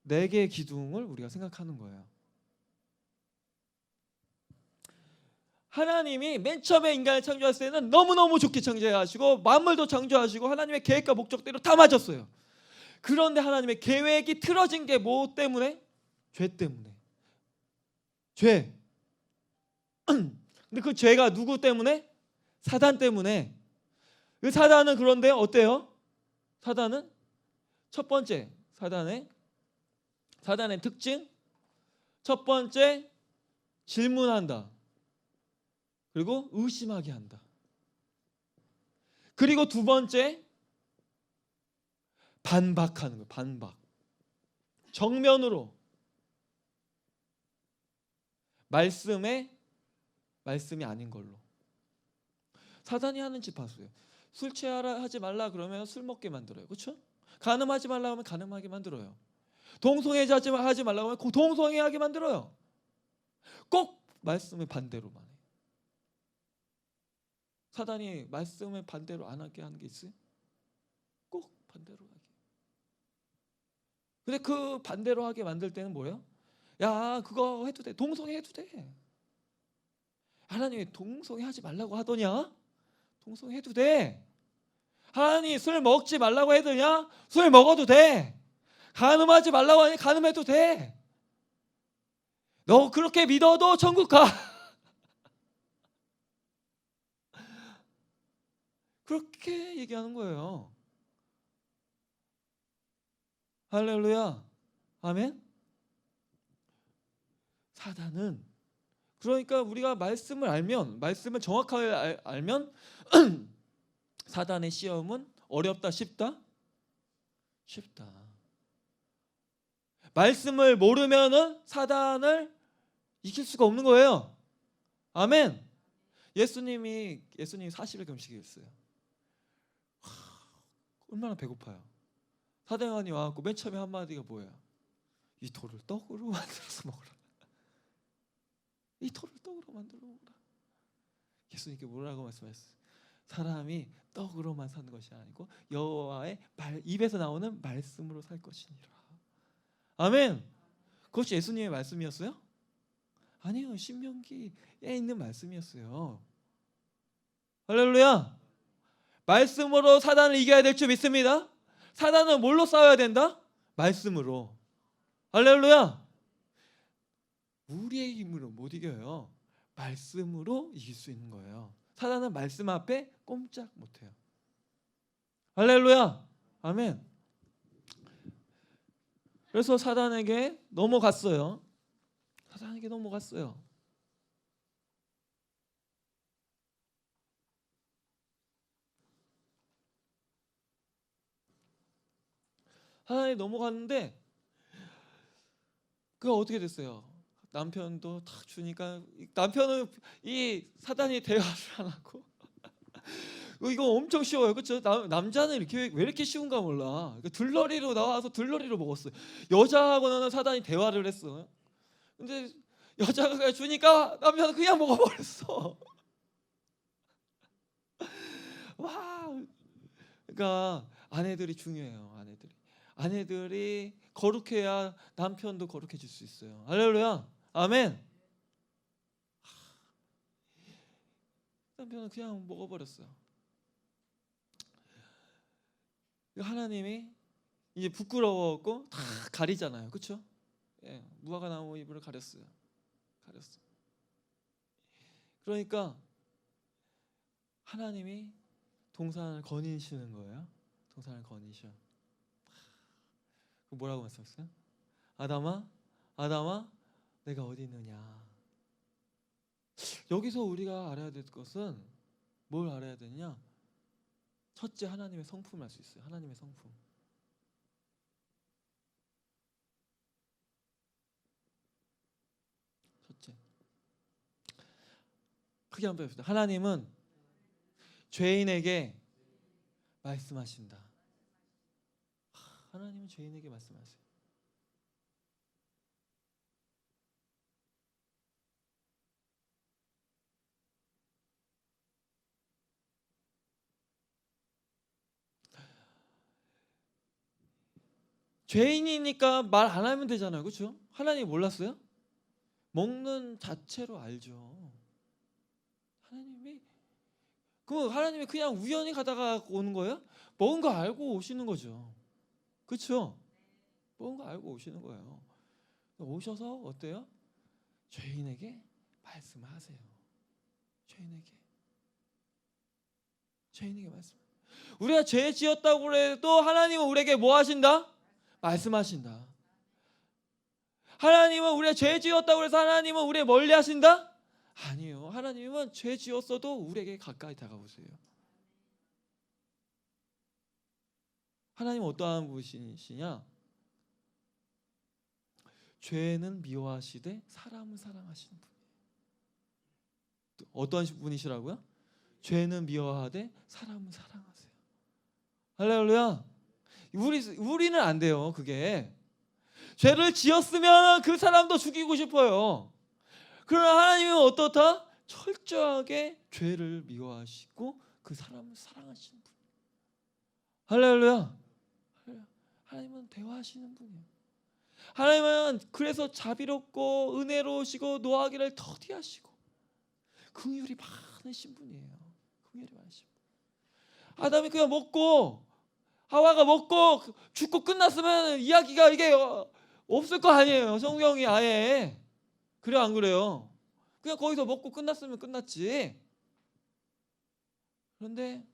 네 개의 기둥을 우리가 생각하는 거예요. 하나님이 맨 처음에 인간을 창조했을 때는 너무너무 좋게 창조하시고 만물도 창조하시고 하나님의 계획과 목적대로 다 맞았어요. 그런데 하나님의 계획이 틀어진 게 뭐 때문에? 죄 때문에. 죄. 근데 그 죄가 누구 때문에? 사단 때문에. 그 사단은 그런데 어때요? 사단은 첫 번째 사단의 특징, 첫 번째 질문한다. 그리고 의심하게 한다. 그리고 두 번째 반박하는 거예요. 반박. 정면으로 말씀이 아닌 걸로. 사단이 하는 짓 봤어요. 술 취하라 하지 말라 그러면 술 먹게 만들어요. 그렇죠? 간음하지 말라 하면 간음하게 만들어요. 동성애하지 말라고 하면 동성애하게 만들어요. 꼭 말씀의 반대로만 해요. 사단이 말씀의 반대로 안 하게 하는 게 있어요? 꼭 반대로 하게. 근데 그 반대로 하게 만들 때는 뭐예요? 야, 그거 해도 돼. 동성애 해도 돼. 하나님이 동성애 하지 말라고 하더냐? 동성애 해도 돼. 하나님 술 먹지 말라고 해더냐? 술 먹어도 돼. 간음하지 말라고 하니 간음해도 돼. 너 그렇게 믿어도 천국 가. 그렇게 얘기하는 거예요. 할렐루야. 아멘. 사단은 그러니까 우리가 말씀을 알면, 말씀을 정확하게 알면 사단의 시험은 어렵다, 쉽다? 쉽다. 말씀을 모르면은 사단을 이길 수가 없는 거예요. 아멘. 예수님이 40일 금식이었어요. 얼마나 배고파요. 사대관이 와갖고 맨 처음에 한마디가 뭐예요? 이 돌을 떡으로 만들어서 먹으라. 이 돌을 떡으로 만들어 먹으라. 예수님께 뭐라고 말씀하셨어요? 사람이 떡으로만 사는 것이 아니고 여호와의 입에서 나오는 말씀으로 살 것이니라. 아멘. 그것이 예수님의 말씀이었어요? 아니요, 신명기에 있는 말씀이었어요. 할렐루야. 말씀으로 사단을 이겨야 될 줄 믿습니다. 사단은 뭘로 싸워야 된다? 말씀으로. 할렐루야. 우리의 힘으로 못 이겨요. 말씀으로 이길 수 있는 거예요. 사단은 말씀 앞에 꼼짝 못해요. 할렐루야. 아멘. 그래서 사단에게 넘어갔어요. 사단이 넘어갔는데 그가 어떻게 됐어요? 남편도 탁 주니까 남편은 이 사단이 대화를 안 하고 이거 엄청 쉬워요. 그렇죠? 남자는 이렇게 왜 이렇게 쉬운가 몰라. 들러리로 나와서 들러리로 먹었어요. 여자하고는 사단이 대화를 했어. 근데 여자가 주니까 남편은 그냥 먹어버렸어. 와, 그러니까 아내들이 중요해요. 아내들이 거룩해야 남편도 거룩해질 수 있어요. 할렐루야. 아멘. 남편은 그냥 먹어버렸어요. 하나님이 이제 부끄러워갖고 다 가리잖아요. 그렇죠? 예, 무화과 나무 잎을 가렸어요. 그러니까 하나님이 동산을 거니시는 거예요. 동산을 거니셔. 뭐라고 말씀하셨어요? 아담아, 아담아, 내가 어디 있느냐. 여기서 우리가 알아야 될 것은 뭘 알아야 되냐? 첫째, 하나님의 성품을 알 수 있어요. 하나님의 성품. 첫째, 크게 한번 해봅시다. 하나님은 죄인에게 말씀하신다. 하나님은 죄인에게 말씀하세요. 죄인이니까 말 안 하면 되잖아요. 그렇죠? 하나님 몰랐어요? 먹는 자체로 알죠. 하나님이 그냥 우연히 가다가 오는 거예요? 먹은 거 알고 오시는 거죠. 그렇죠? 먹은 거 알고 오시는 거예요. 오셔서 어때요? 죄인에게 말씀하세요. 죄인에게 말씀. 우리가 죄 지었다고 해도 하나님은 우리에게 뭐 하신다? 말씀하신다. 하나님은 우리가 죄 지었다고 해서 하나님은 우리 멀리 하신다? 아니요. 하나님은 죄 지었어도 우리에게 가까이 다가오세요. 하나님은 어떠한 분이시냐? 죄는 미워하시되 사람은 사랑하시는 분이에요. 어떠한 분이시라고요? 죄는 미워하되 사람은 사랑하세요. 할렐루야. 우리는 안 돼요. 그게 죄를 지었으면 그 사람도 죽이고 싶어요. 그러나 하나님은 어떻다? 철저하게 죄를 미워하시고 그 사람을 사랑하시는 분. 할렐루야. 하나님은 대화하시는 분이에요. 하나님은 그래서 자비롭고 은혜로우시고 노하기를 더디하시고 긍휼이 많으신 분이에요. 긍휼이 많으신 분. 아담이 그냥 먹고 하와가 먹고 죽고 끝났으면 이야기가 이게 없을 거 아니에요. 성경이 아예. 그래 안 그래요? 그냥 거기서 먹고 끝났으면 끝났지. 그런데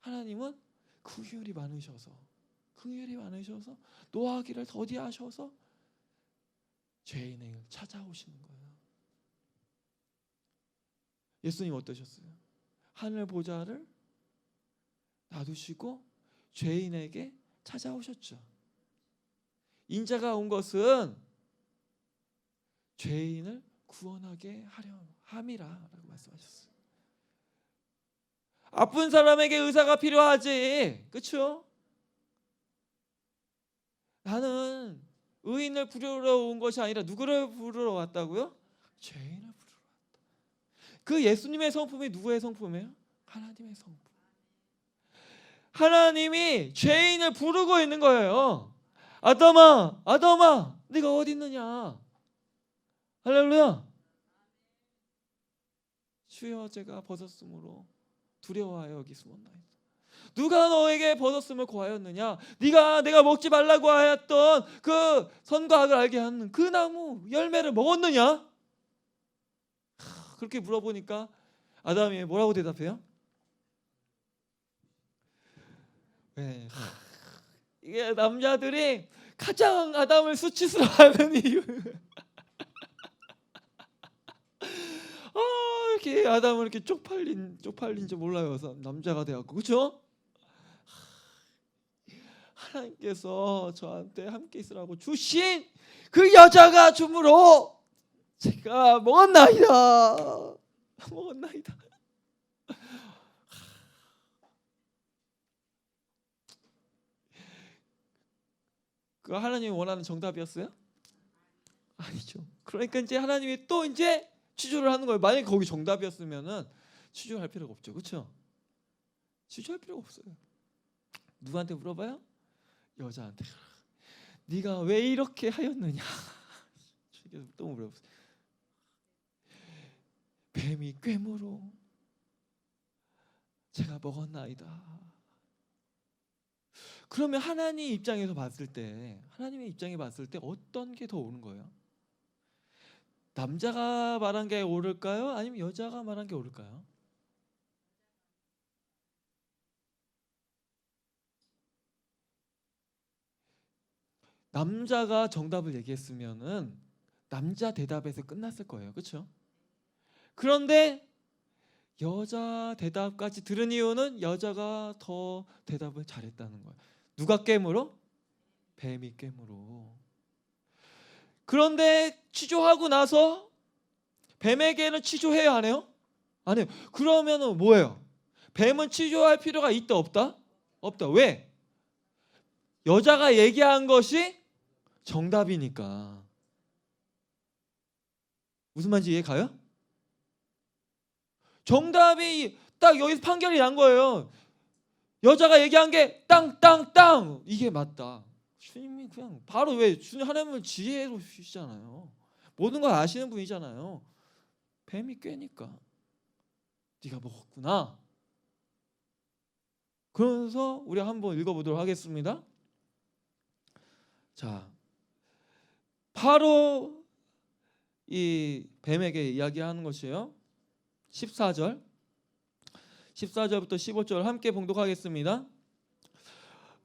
하나님은 긍휼이 많으셔서 노하기를 더디하셔서 죄인을 찾아오시는 거예요. 예수님 어떠셨어요? 하늘 보좌를 놔두시고 죄인에게 찾아오셨죠. 인자가 온 것은 죄인을 구원하게 하려 함이라라고 말씀하셨어요. 아픈 사람에게 의사가 필요하지, 그렇죠? 나는 의인을 부르러 온 것이 아니라 누구를 부르러 왔다고요? 죄인을 부르러 왔다. 그 예수님의 성품이 누구의 성품이에요? 하나님의 성품. 하나님이 죄인을 부르고 있는 거예요. 아담아, 아담아, 네가 어디 있느냐? 할렐루야. 주여 제가 벗었으므로 두려워하여 여기 숨었나이다. 누가 너에게 벗었음을 고하였느냐? 네가 내가 먹지 말라고 하였던 그 선과 악을 알게 하는 그 나무 열매를 먹었느냐? 그렇게 물어보니까 아담이 뭐라고 대답해요? 네. 이게 남자들이 가장 아담을 수치스러워하는 이유. 이렇게 아담을 이렇게 쪽팔린지 몰라요. 남자가 되었고, 그렇죠? 하나님께서 저한테 함께 있으라고 주신 그 여자가 주므로 제가 먹었나이다. 그 하나님이 원하는 정답이었어요? 아니죠. 그러니까 이제 하나님이 또 이제 취조를 하는 거예요. 만약에 거기 정답이었으면은 취조할 필요가 없죠. 그렇죠? 취조할 필요가 없어요. 누구한테 물어봐요? 여자한테. 네가 왜 이렇게 하였느냐? 또 물어보세요. 뱀이 꿰물어 제가 먹었나이다. 그러면 하나님 입장에서 봤을 때, 하나님의 입장에 봤을 때 어떤 게 더 옳은 거예요? 남자가 말한 게 옳을까요? 아니면 여자가 말한 게 옳을까요? 남자가 정답을 얘기했으면은 남자 대답에서 끝났을 거예요. 그렇죠? 그런데 여자 대답까지 들은 이유는 여자가 더 대답을 잘했다는 거예요. 누가 깨물어? 뱀이 깨물어. 그런데 취조하고 나서 뱀에게는 취조해야 안 해요? 안 해요. 그러면은 뭐예요? 뱀은 취조할 필요가 있다 없다? 없다. 왜? 여자가 얘기한 것이 정답이니까. 무슨 말인지 이해 가요? 정답이 딱 여기서 판결이 난 거예요. 여자가 얘기한 게 땅땅땅 이게 맞다. 주님이 그냥 바로 왜 주님 하나님은 지혜로우시잖아요. 모든 걸 아시는 분이잖아요. 뱀이 꿰니까 네가 먹었구나. 그래서 우리 한번 읽어보도록 하겠습니다. 자, 바로 이 뱀에게 이야기하는 것이에요. 14절부터 15절 함께 봉독하겠습니다.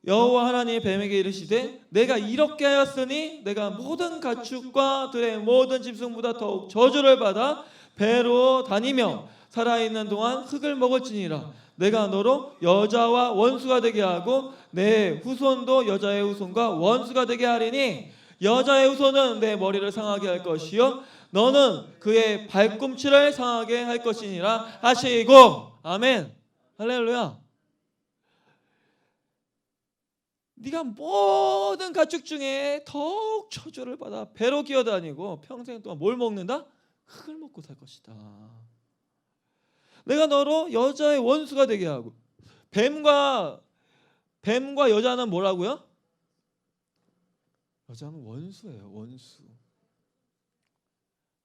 여호와 하나님이 뱀에게 이르시되 내가 이렇게 하였으니 내가 모든 가축과 들의 모든 짐승보다 더욱 저주를 받아 배로 다니며 살아있는 동안 흙을 먹을지니라. 내가 너로 여자와 원수가 되게 하고 내 후손도 여자의 후손과 원수가 되게 하리니 여자의 후손은 내 머리를 상하게 할 것이요 너는 그의 발꿈치를 상하게 할 것이니라 하시고. 아멘. 할렐루야. 네가 모든 가축 중에 더욱 저주를 받아 배로 기어다니고 평생 동안 뭘 먹는다? 흙을 먹고 살 것이다. 내가 너로 여자의 원수가 되게 하고. 뱀과 여자는 뭐라고요? 여자는 원수예요. 원수.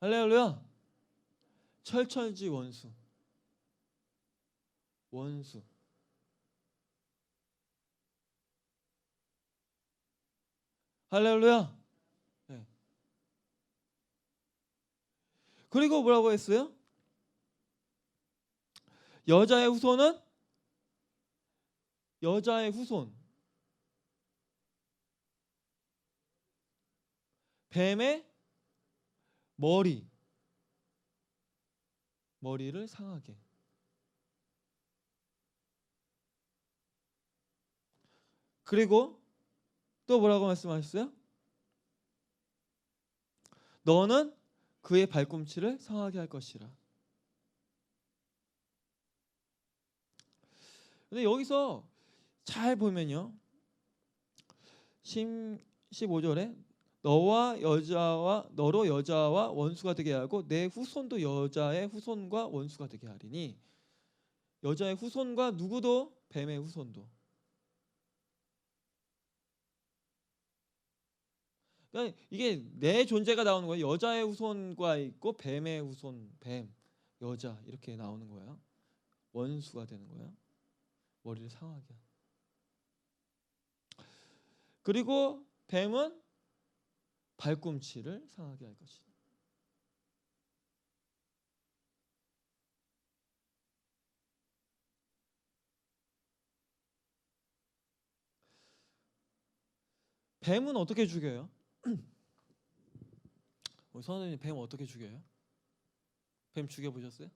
할렐루야. 철철지 원수. 원수. 할렐루야. 네. 그리고 뭐라고 했어요? 여자의 후손은 여자의 후손. 뱀의 머리를 상하게. 그리고 또 뭐라고 말씀하셨어요? 너는 그의 발꿈치를 상하게 할 것이라. 근데 여기서 잘 보면요. 15절에 너로 여자와 원수가 되게 하고 내 후손도 여자의 후손과 원수가 되게 하리니. 여자의 후손과 누구도 뱀의 후손도. 그러니까 이게 내 존재가 나오는 거예요. 여자의 후손과 있고 뱀의 후손, 뱀, 여자 이렇게 나오는 거예요. 원수가 되는 거예요. 머리를 상하게. 그리고 뱀은 발꿈치를 상하게 할 것이다. 뱀은 어떻게 죽여요? 우리 선생님 뱀 어떻게 죽여요? 뱀 죽여보셨어요?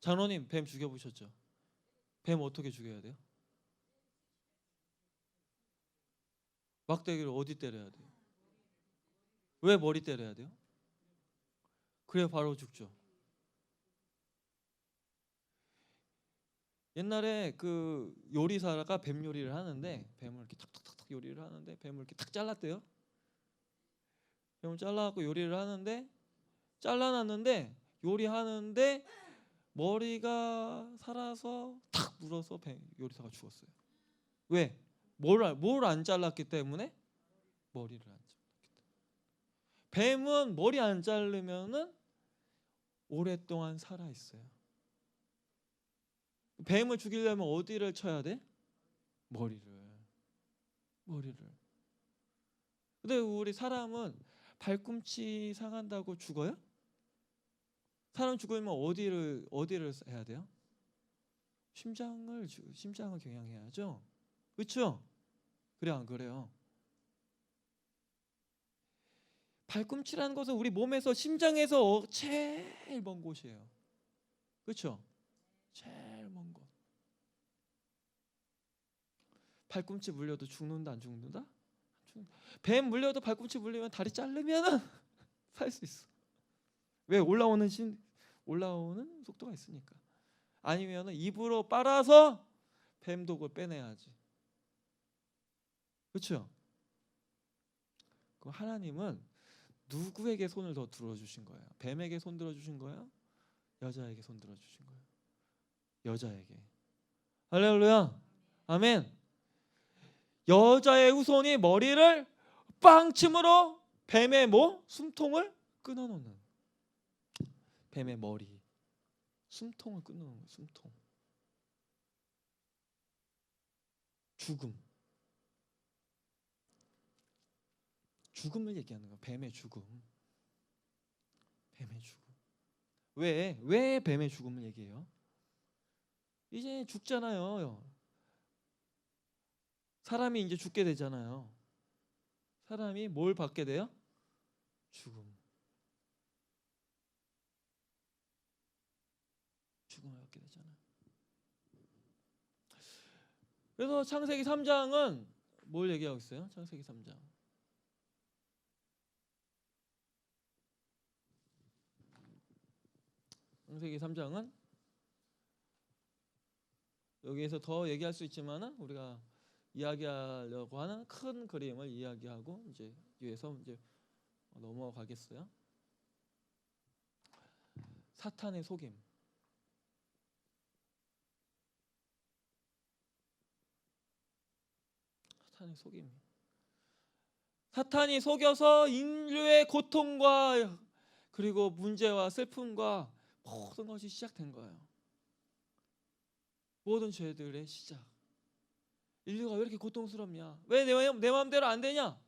장로님 뱀 죽여보셨죠? 뱀 어떻게 죽여야 돼요? 막대기를 어디 때려야 돼요? 왜 머리 때려야 돼요? 그래 바로 죽죠. 옛날에 그 요리사가 뱀 요리를 하는데 뱀을 이렇게 탁탁탁 요리를 하는데 뱀을 이렇게 탁 잘랐대요. 뱀을 잘라갖고 요리를 하는데 잘라놨는데 요리하는데 머리가 살아서 탁 물어서 요리사가 죽었어요. 왜? 뭘 안 잘랐기 때문에? 머리를 안 잘랐기 때문에. 뱀은 머리 안 자르면은 오랫동안 살아 있어요. 뱀을 죽이려면 어디를 쳐야 돼? 머리를. 근데 우리 사람은 발꿈치 상한다고 죽어요? 사람 죽으면 어디를 해야 돼요? 심장을 경향해야죠. 그렇죠? 그래 안 그래요? 발꿈치라는 것은 우리 몸에서 심장에서 제일 먼 곳이에요. 그렇죠? 제일 먼 곳. 발꿈치 물려도 죽는다 안 죽는다? 뱀 물려도 발꿈치 물리면 다리 자르면 살 수 있어. 왜? 올라오는 속도가 있으니까. 아니면 입으로 빨아서 뱀 독을 빼내야지. 그렇죠? 그럼 하나님은 누구에게 손을 더 들어주신 거예요? 뱀에게 손 들어주신 거예요? 여자에게 손 들어주신 거예요? 여자에게. 할렐루야. 아멘. 여자의 후손이 머리를 빵침으로 뱀의 숨통을 끊어놓는. 뱀의 머리, 숨통을 끊어놓는 거예요. 숨통. 죽음을 얘기하는 거예요. 뱀의 죽음. 뱀의 죽음. 왜 뱀의 죽음을 얘기해요? 이제 죽잖아요. 사람이 이제 죽게 되잖아요. 사람이 뭘 받게 돼요? 죽음을 받게 되잖아요. 그래서 창세기 3장은 뭘 얘기하고 있어요? 창세기 3장. 창세기 3장은 여기에서 더 얘기할 수 있지만은 우리가 이야기하려고 하는 큰 그림을 이야기하고 이제 위에서 이제 넘어가겠어요. 사탄의 속임. 사탄의 속임. 사탄이 속여서 인류의 고통과 그리고 문제와 슬픔과 모든 것이 시작된 거예요. 모든 죄들의 시작. 인류가 왜 이렇게 고통스럽냐? 왜 내 마음대로 안 되냐?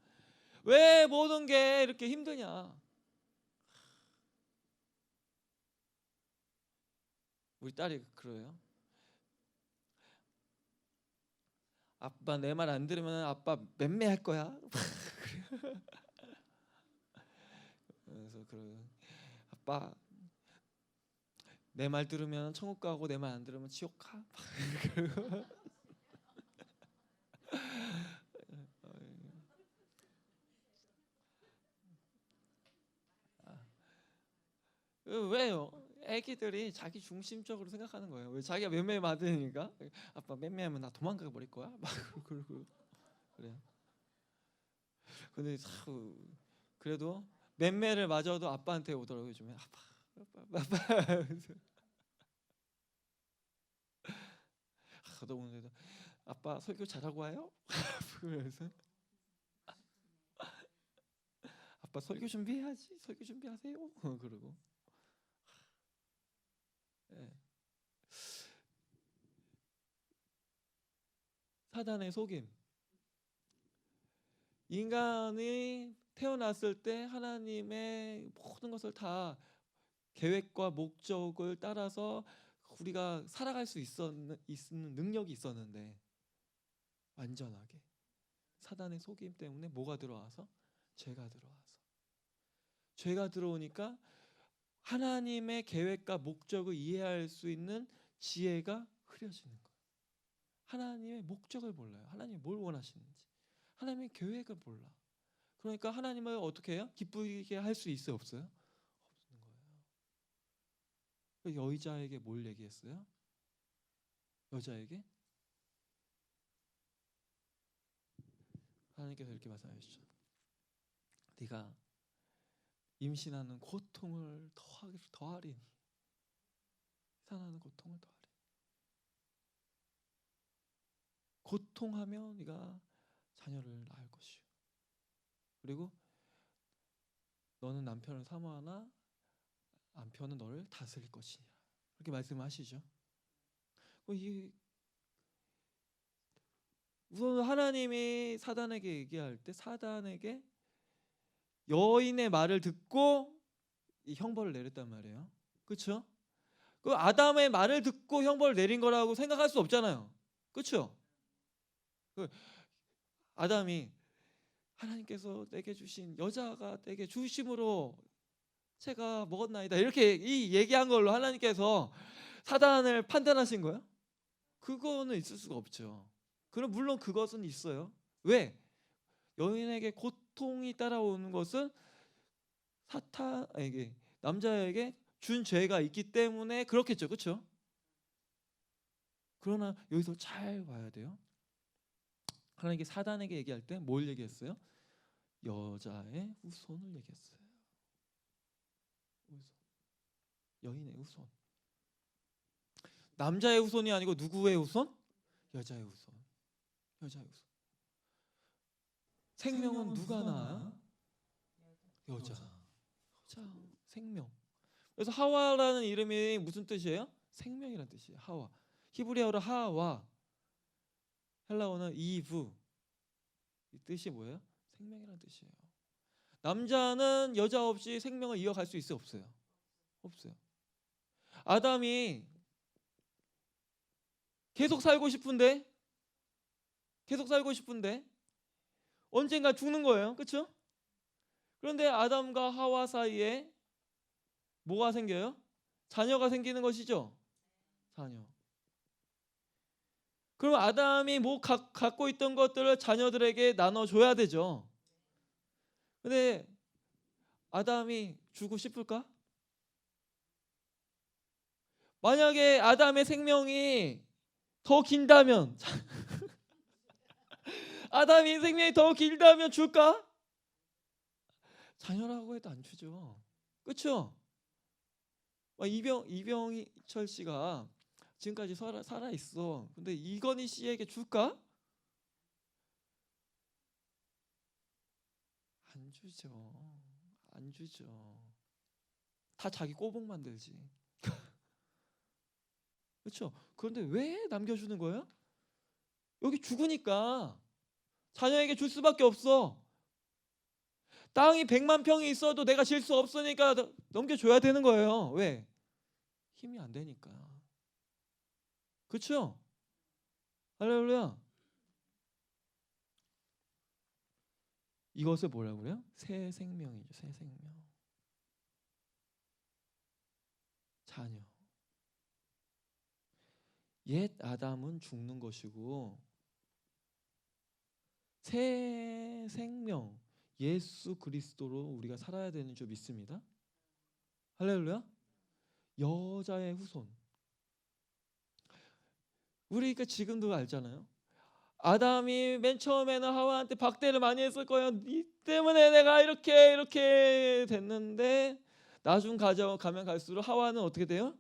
왜 모든 게 이렇게 힘드냐? 우리 딸이 그래요. 아빠 내 말 안 들으면 아빠 맴매할 거야. 그래서 아빠 내 말 들으면 천국 가고 내 말 안 들으면 지옥 가. 왜요? 애기들이 자기 중심적으로 생각하는 거예요. 왜? 자기가 맴매 맞으니까 아빠 맴매하면 나 도망가 버릴 거야. 막 그러고 그래요. 근데 그래도 맴매를 맞아도 아빠한테 오더라고요. 요즘에 아빠. 저도 오늘도 아빠 설교 잘하고 와요? 그래서 아빠 설교 준비해야지. 설교 준비하세요. 그러고 네. 사단의 속임. 인간이 태어났을 때 하나님의 모든 것을 다 계획과 목적을 따라서 우리가 살아갈 수 있는 능력이 있었는데 완전하게 사단의 속임 때문에 뭐가 들어와서? 죄가 들어와서. 죄가 들어오니까 하나님의 계획과 목적을 이해할 수 있는 지혜가 흐려지는 거예요. 하나님의 목적을 몰라요. 하나님이 뭘 원하시는지. 하나님의 계획을 몰라. 그러니까 하나님을 어떻게 해요? 기쁘게 할 수 있어요? 없어요? 없는 거예요. 여자에게 뭘 얘기했어요? 여자에게 하나님께서 이렇게 말씀하셨죠. 네가 임신하는 고통을 더하리니 산하는 고통을 더하리니 고통하며 네가 자녀를 낳을 것이요. 그리고 너는 남편을 사모하나 남편은 너를 다스릴 것이냐. 그렇게 말씀하시죠. 우선 하나님이 사단에게 얘기할 때 사단에게 여인의 말을 듣고 이 형벌을 내렸단 말이에요. 그렇죠? 그 아담의 말을 듣고 형벌을 내린 거라고 생각할 수 없잖아요. 그렇죠? 아담이 하나님께서 내게 주신 여자가 내게 주심으로 제가 먹었나이다. 이렇게 이 얘기한 걸로 하나님께서 사단을 판단하신 거예요? 그거는 있을 수가 없죠. 그럼 물론 그것은 있어요. 왜? 여인에게 고통이 따라오는 것은 사탄에게, 남자에게 준 죄가 있기 때문에 그렇겠죠. 그렇죠? 그러나 여기서 잘 봐야 돼요. 하나님께 사단에게 얘기할 때 뭘 얘기했어요? 여자의 후손을 얘기했어요. 여인의 후손. 남자의 후손이 아니고 누구의 후손? 여자의 후손. 여자의 후손. 생명은 누가 낳아요? 여자. 여자. 생명. 그래서 하와라는 이름이 무슨 뜻이에요? 생명이라는 뜻이에요. 하와. 히브리어로 하와. 헬라어는 이브. 이 뜻이 뭐예요? 생명이라는 뜻이에요. 남자는 여자 없이 생명을 이어갈 수 있어요? 없어요? 없어요. 아담이 계속 살고 싶은데 언젠가 죽는 거예요. 그렇죠? 그런데 아담과 하와 사이에 뭐가 생겨요? 자녀가 생기는 것이죠. 자녀. 그럼 아담이 갖고 있던 것들을 자녀들에게 나눠줘야 되죠. 근데 아담이 주고 싶을까? 만약에 아담의 생명이 더 길다면 아담의 생명이 더 길다면 줄까? 자녀라고 해도 안 주죠. 그렇죠? 이병철 씨가 지금까지 살아 있어. 근데 이건희 씨에게 줄까? 안 주죠. 안 주죠. 다 자기 꼬복 만들지. 그렇죠? 그런데 왜 남겨주는 거예요? 여기 죽으니까 자녀에게 줄 수밖에 없어. 땅이 100만 평이 있어도 내가 질 수 없으니까 넘겨줘야 되는 거예요. 왜? 힘이 안 되니까. 그렇죠? 할렐루야. 이것을 뭐라고 그래요? 새 생명이죠. 새 생명. 자녀. 옛 아담은 죽는 것이고 새 생명 예수 그리스도로 우리가 살아야 되는 줄 믿습니다. 할렐루야. 여자의 후손. 우리가 지금도 알잖아요. 아담이 맨 처음에는 하와한테 박대를 많이 했을 거예요. 네 때문에 내가 이렇게 됐는데 나중 가면 갈수록 하와는 어떻게 돼요?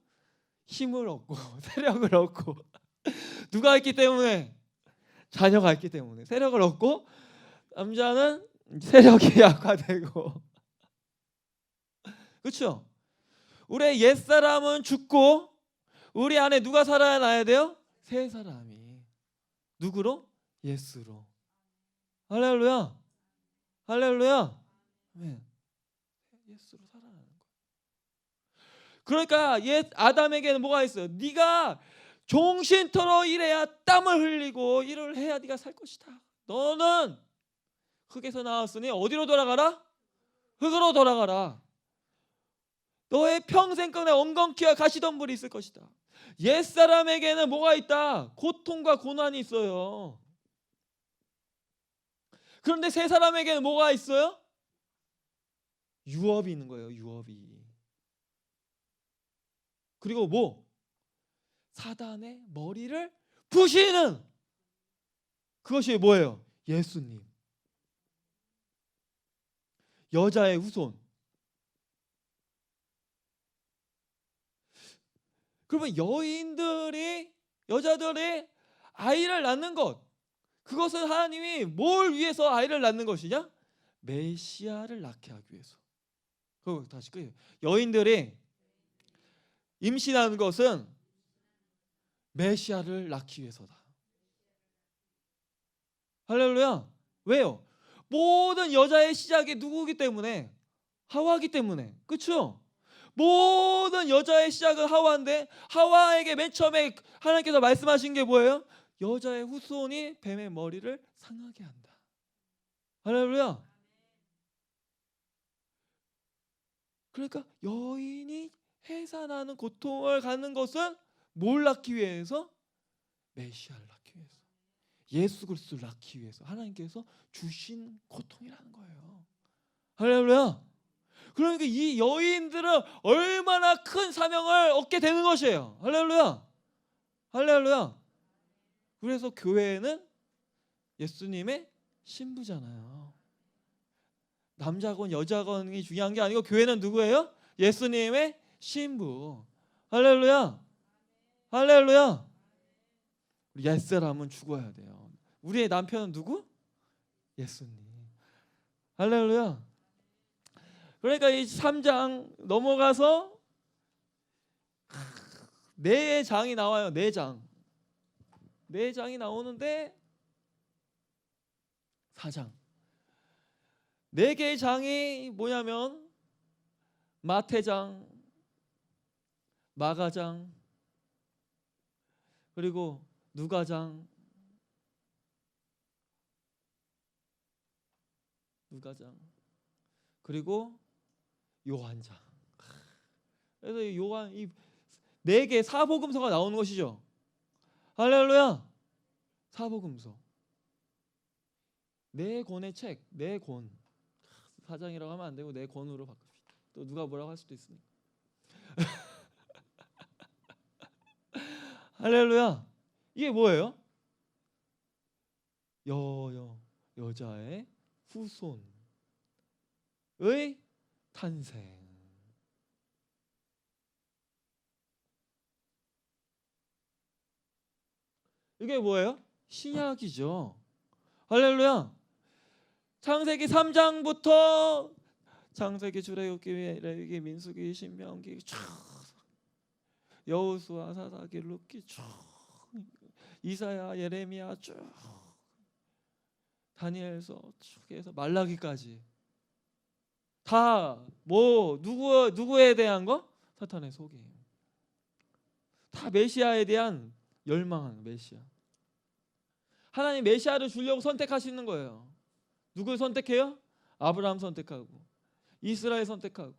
힘을 얻고 세력을 얻고 누가 있기 때문에? 자녀가 있기 때문에 세력을 얻고 남자는 세력이 약화되고 그렇죠? 우리의 옛사람은 죽고 우리 안에 누가 살아나야 돼요? 새 사람이. 누구로? 예수로. 할렐루야. 할렐루야. 네. 예수로 살아나는 거예요. 그러니까 옛 아담에게는 뭐가 있어요? 네가 종신토록 일해야 땀을 흘리고 일을 해야 네가 살 것이다. 너는 흙에서 나왔으니 어디로 돌아가라? 흙으로 돌아가라. 너의 평생간에 엉겅퀴와 가시덤불이 있을 것이다. 옛사람에게는 뭐가 있다? 고통과 고난이 있어요. 그런데 새 사람에게는 뭐가 있어요? 유업이 있는 거예요. 유업이. 그리고 뭐? 사단의 머리를 부시는 그것이 뭐예요? 예수님. 여자의 후손. 그러면 여자들이 아이를 낳는 것, 그것은 하나님이 뭘 위해서 아이를 낳는 것이냐? 메시아를 낳게 하기 위해서. 그럼 다시 끄요. 여인들이 임신하는 것은 메시아를 낳기 위해서다. 할렐루야. 왜요? 모든 여자의 시작이 누구기 때문에? 하와이기 때문에. 그렇죠? 모든 여자의 시작은 하와인데 하와에게 맨 처음에 하나님께서 말씀하신 게 뭐예요? 여자의 후손이 뱀의 머리를 상하게 한다. 할렐루야. 그러니까 여인이 해산하는 고통을 갖는 것은 뭘 낳기 위해서? 메시아를 낳기 위해서, 예수 그리스도를 낳기 위해서 하나님께서 주신 고통이라는 거예요. 할렐루야. 그러니까 이 여인들은 얼마나 큰 사명을 얻게 되는 것이에요. 할렐루야. 할렐루야. 그래서 교회는 예수님의 신부잖아요. 남자건 여자건이 중요한 게 아니고 교회는 누구예요? 예수님의 신부. 할렐루야. 할렐루야. 옛사람은 죽어야 돼요. 우리의 남편은 누구? 예수님. 할렐루야. 그러니까 이 3장 넘어가서 네 장이 나와요. 네 장. 네 장이 나오는데 4장. 네 개의 장이 뭐냐면 마태장, 마가장, 그리고 누가장, 그리고 요한장. 그래서 요한 이 네 개 사복음서가 나오는 것이죠. 할렐루야. 사복음서. 네 권의 책, 네 권. 사장이라고 하면 안 되고 네 권으로 바꿉시다. 또 누가 뭐라고 할 수도 있으니까. 할렐루야. 이게 뭐예요? 여자의 후손의 탄생. 이게 뭐예요? 신약이죠. 할렐루야. 창세기 3장부터 창세기, 출애굽기, 레위기, 민수기, 신명기 쭉, 여호수아, 사사기, 룻기 쭉, 이사야, 예레미야 쭉, 다니엘서 쭉 해서 말라기까지 다 뭐 누구에 대한 거? 사탄의 속임. 다 메시아에 대한 열망하는 메시아. 하나님 메시아를 주려고 선택하시는 거예요. 누굴 선택해요? 아브라함 선택하고 이스라엘 선택하고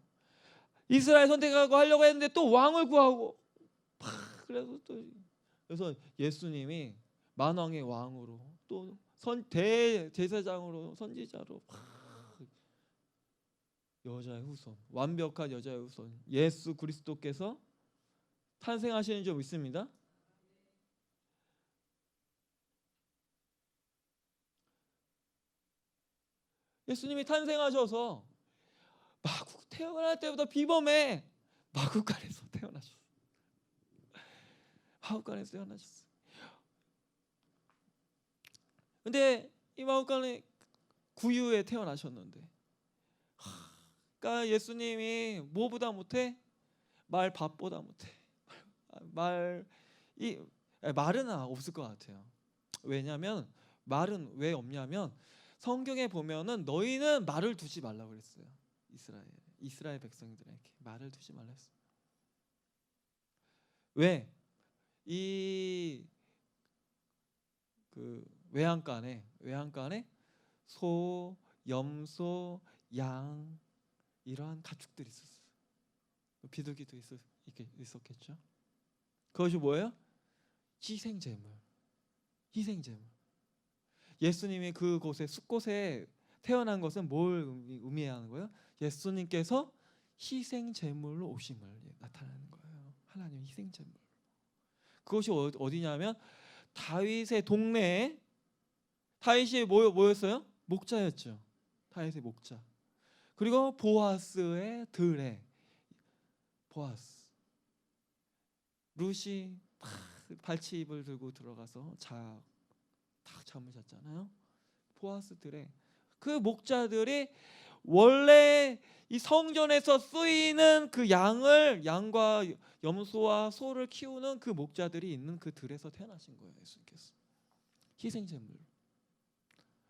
이스라엘 선택하고 하려고 했는데 또 왕을 구하고 그래서 예수님이 만왕의 왕으로 또 대제사장으로 선지자로 여자의 후손, 완벽한 여자의 후손 예수 그리스도께서 탄생하시는 줄 믿습니다. 예수님이 탄생하셔서 마국 태어날 때부터 비범해 마국간에서 태어나셨어요. 마국간에서 태어나셨어요. 근데 이 마국간에 구유에 태어나셨는데, 그러니까 예수님이 뭐보다 못해? 말밥보다 못해. 말은 없을 것 같아요. 왜냐하면 말은 왜 없냐면 성경에 보면은 너희는 말을 두지 말라고 그랬어요. 이스라엘 백성들에게 말을 두지 말라 했어요. 왜? 이 그 외양간에 소, 염소, 양 이러한 가축들이 있었어요. 비둘기도 있었겠죠. 그것이 뭐예요? 희생제물. 예수님이 그곳에 숲곳에 태어난 것은 뭘 의미하는 거예요? 예수님께서 희생제물로 오심을 나타내는 거예요. 하나님 희생제물. 그것이 어디냐면 다윗의 동네에, 다윗이 뭐였어요? 목자였죠. 다윗의 목자. 그리고 보아스의 들에, 보아스. 룻이 발치입을 들고 들어가서 딱 잠을 잤잖아요. 보아스들의 그 목자들이 원래 이 성전에서 쓰이는 그 양과 염소와 소를 키우는 그 목자들이 있는 그 들에서 태어나신 거예요. 예수님께서 희생제물.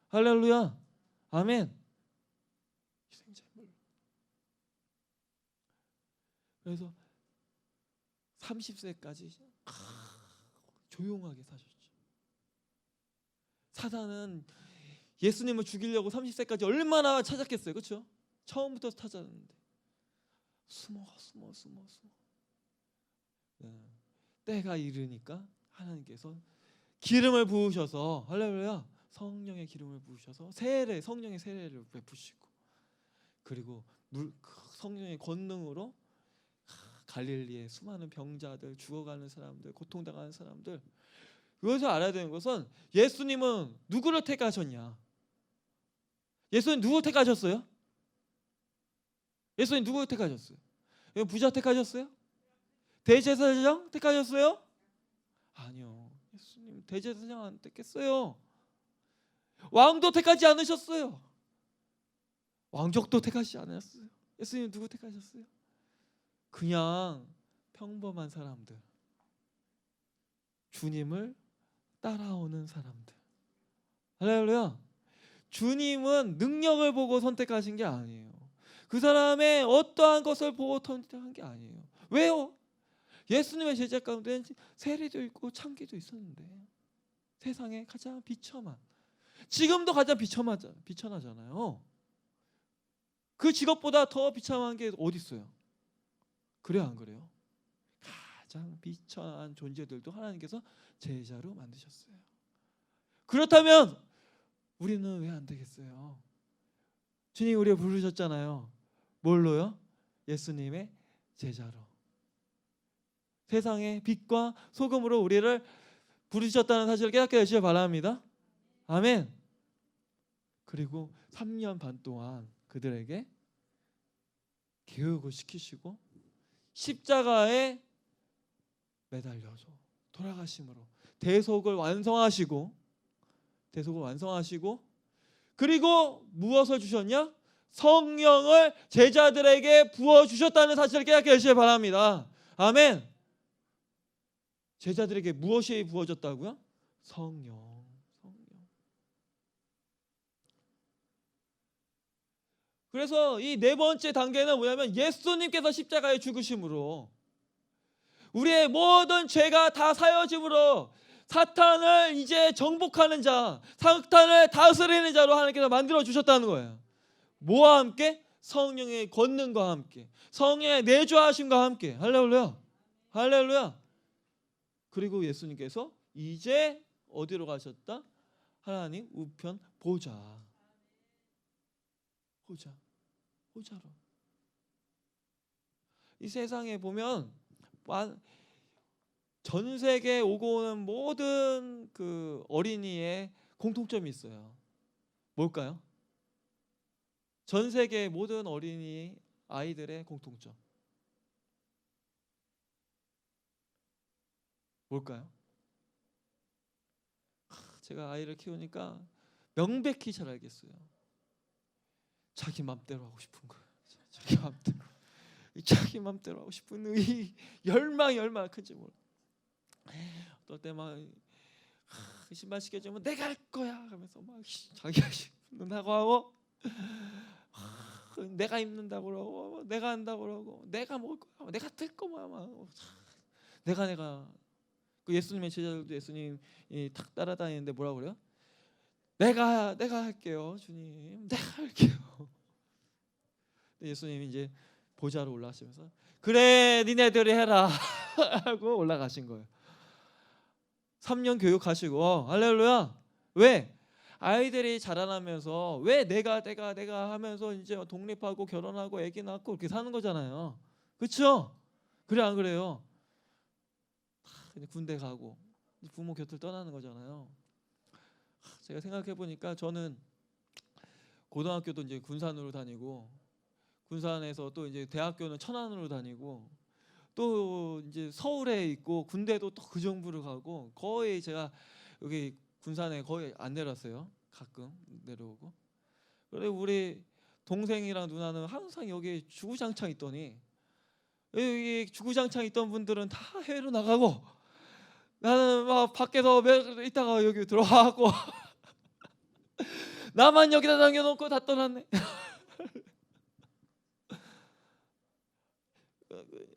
할렐루야. 아멘. 희생제물. 그래서 30세까지 조용하게 사셨죠. 사단은 예수님을 죽이려고 30세까지 얼마나 찾았겠어요. 그렇죠? 처음부터 찾았는데 숨어. 네. 때가 이르니까 하나님께서 기름을 부으셔서, 할렐루야, 성령의 기름을 부으셔서 성령의 세례를 베푸시고, 그리고 성령의 권능으로 갈릴리의 수많은 병자들, 죽어가는 사람들, 고통당하는 사람들, 여기서 알아야 되는 것은 예수님은 누구를 택하셨냐? 예수님 누구 택하셨어요? 예수님 누구 택하셨어요? 부자 택하셨어요? 대제사장 택하셨어요? 아니요. 예수님 대제사장 안 택했어요. 왕도 택하지 않으셨어요. 왕족도 택하지 않았어요. 예수님 누구 택하셨어요? 그냥 평범한 사람들, 주님을 따라오는 사람들. 할렐루야. 주님은 능력을 보고 선택하신 게 아니에요. 그 사람의 어떠한 것을 보고 선택한 게 아니에요. 왜요? 예수님의 제자 가운데 세리도 있고 창기도 있었는데, 세상에 가장 비천한, 지금도 가장 비천하잖아요. 그 직업보다 더 비참한 게 어디 있어요? 그래요, 안 그래요? 가장 비천한 존재들도 하나님께서 제자로 만드셨어요. 그렇다면 우리는 왜 안 되겠어요? 주님이 우리를 부르셨잖아요. 뭘로요? 예수님의 제자로. 세상의 빛과 소금으로 우리를 부르셨다는 사실을 깨닫게 되시길 바랍니다. 아멘. 그리고 3년 반 동안 그들에게 교육을 시키시고 십자가에 매달려서 돌아가심으로 대속을 완성하시고, 그리고 무엇을 주셨냐? 성령을 제자들에게 부어주셨다는 사실을 깨닫게 되시길 바랍니다. 아멘. 제자들에게 무엇이 부어졌다고요? 성령. 그래서 이 네 번째 단계는 뭐냐면, 예수님께서 십자가에 죽으심으로 우리의 모든 죄가 다 사여짐으로 사탄을 이제 정복하는 자, 사탄을 다스리는 자로 하나님께서 만들어 주셨다는 거예요. 뭐와 함께? 성령의 권능과 함께, 성령의 내주하심과 함께. 할렐루야. 할렐루야. 그리고 예수님께서 이제 어디로 가셨다? 하나님 우편 보좌로. 이 세상에 보면 전 세계에 오고 오는 모든 그 어린이의 공통점이 있어요. 뭘까요? 전 세계의 모든 어린이 아이들의 공통점 뭘까요? 제가 아이를 키우니까 명백히 잘 알겠어요. 자기 맘대로 하고 싶은 거예요. 자기 맘대로 하고 싶은 이 열망이 얼마나 큰지 몰라. 어떨 때 막 신발 시켜주면 내가 할 거야 하면서 막 자기가 입는다고 하고, 내가 입는다고 그러고, 내가 한다고 그러고, 내가 먹을 거야, 내가 뜰 거야, 막 내가 그 예수님의 제자들도 예수님이 탁 따라다니는데 뭐라고 그래요? 내가 할게요, 주님. 내가 할게요. 예수님이 이제 보좌로 올라가시면서 그래 니네들이 해라 하고 올라가신 거예요. 3년 교육하시고. 할렐루야. 왜? 아이들이 자라나면서 왜 내가 하면서 이제 독립하고 결혼하고 애기 낳고 이렇게 사는 거잖아요. 그렇죠? 그래 안 그래요? 군대 가고 부모 곁을 떠나는 거잖아요. 제가 생각해 보니까 저는 고등학교도 이제 군산으로 다니고, 군산에서 또 이제 대학교는 천안으로 다니고, 또 이제 서울에 있고, 군대도 또 그 정부를 가고, 거의 제가 여기 군산에 거의 안 내려왔어요. 가끔 내려오고. 그리고 우리 동생이랑 누나는 항상 여기 주구장창 있더니, 여기 주구장창 있던 분들은 다 해외로 나가고, 나는 막 밖에서 있다가 여기 들어와갖고 나만 여기다 남겨놓고 다 떠났네.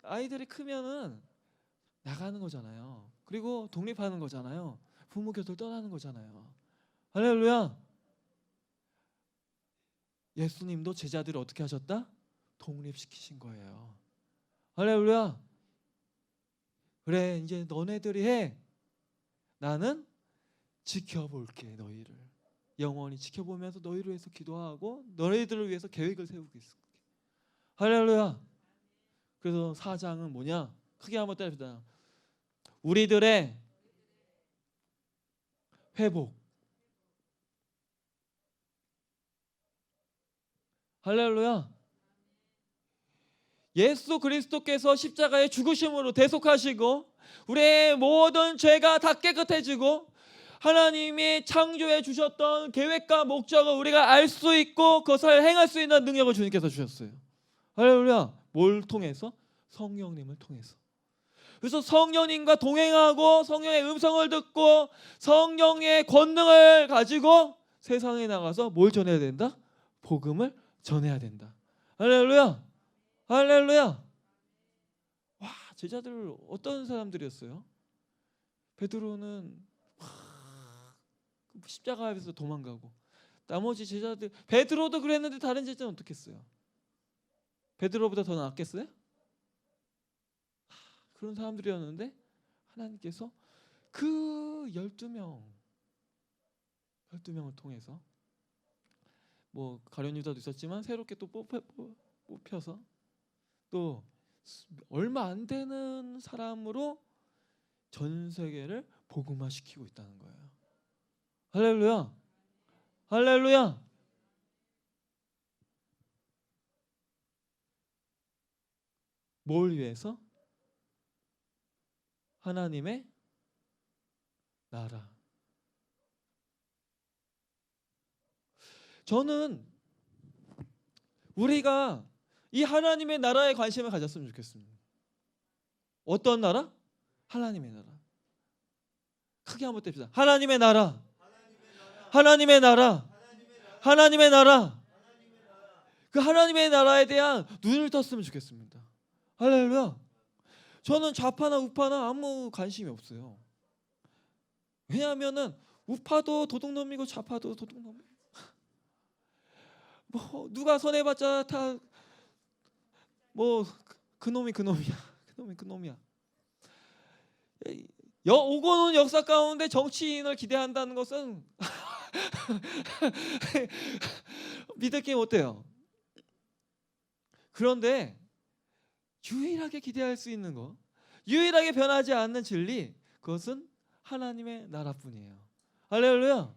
아이들이 크면은 나가는 거잖아요. 그리고 독립하는 거잖아요. 부모 곁을 떠나는 거잖아요. 할렐루야. 예수님도 제자들을 어떻게 하셨다? 독립시키신 거예요. 할렐루야. 그래, 이제 너네들이 해. 나는 지켜볼게. 너희를 영원히 지켜보면서 너희를 위해서 기도하고 너희들을 위해서 계획을 세우고 있을게. 할렐루야. 그래서 4장은 뭐냐? 크게 한번 때립시다. 우리들의 회복. 할렐루야. 예수 그리스도께서 십자가의 죽으심으로 대속하시고 우리의 모든 죄가 다 깨끗해지고 하나님이 창조해 주셨던 계획과 목적을 우리가 알 수 있고 그것을 행할 수 있는 능력을 주님께서 주셨어요. 할렐루야. 뭘 통해서? 성령님을 통해서. 그래서 성령님과 동행하고 성령의 음성을 듣고 성령의 권능을 가지고 세상에 나가서 뭘 전해야 된다? 복음을 전해야 된다. 할렐루야. 할렐루야. 와, 제자들 어떤 사람들이었어요? 베드로는 십자가 앞에서 도망가고 나머지 제자들, 베드로도 그랬는데 다른 제자는 어떻게 했어요? 베드로보다 더 낫겠어요? 그런 사람들이었는데 하나님께서 그 12명을 통해서 뭐 가룟 유다도 있었지만 새롭게 또 뽑혀서 또 얼마 안 되는 사람으로 전 세계를 복음화시키고 있다는 거예요. 할렐루야. 할렐루야. 뭘 위해서? 하나님의 나라. 저는 우리가 이 하나님의 나라에 관심을 가졌으면 좋겠습니다. 어떤 나라? 하나님의 나라. 크게 한번 뗍시다. 하나님의 나라. 하나님의 나라. 하나님의 나라. 그 하나님의 나라에 대한 눈을 떴으면 좋겠습니다. 할렐루야. 저는 좌파나 우파나 아무 관심이 없어요. 왜냐하면은 우파도 도둑놈이고 좌파도 도둑놈이고 뭐 누가 손해봤자 다 뭐 그놈이 그놈이야. 그놈이 그놈이야. 오고 온 역사 가운데 정치인을 기대한다는 것은 믿을 게 못해요. 그런데 유일하게 기대할 수 있는 것, 유일하게 변하지 않는 진리, 그것은 하나님의 나라뿐이에요. 할렐루야.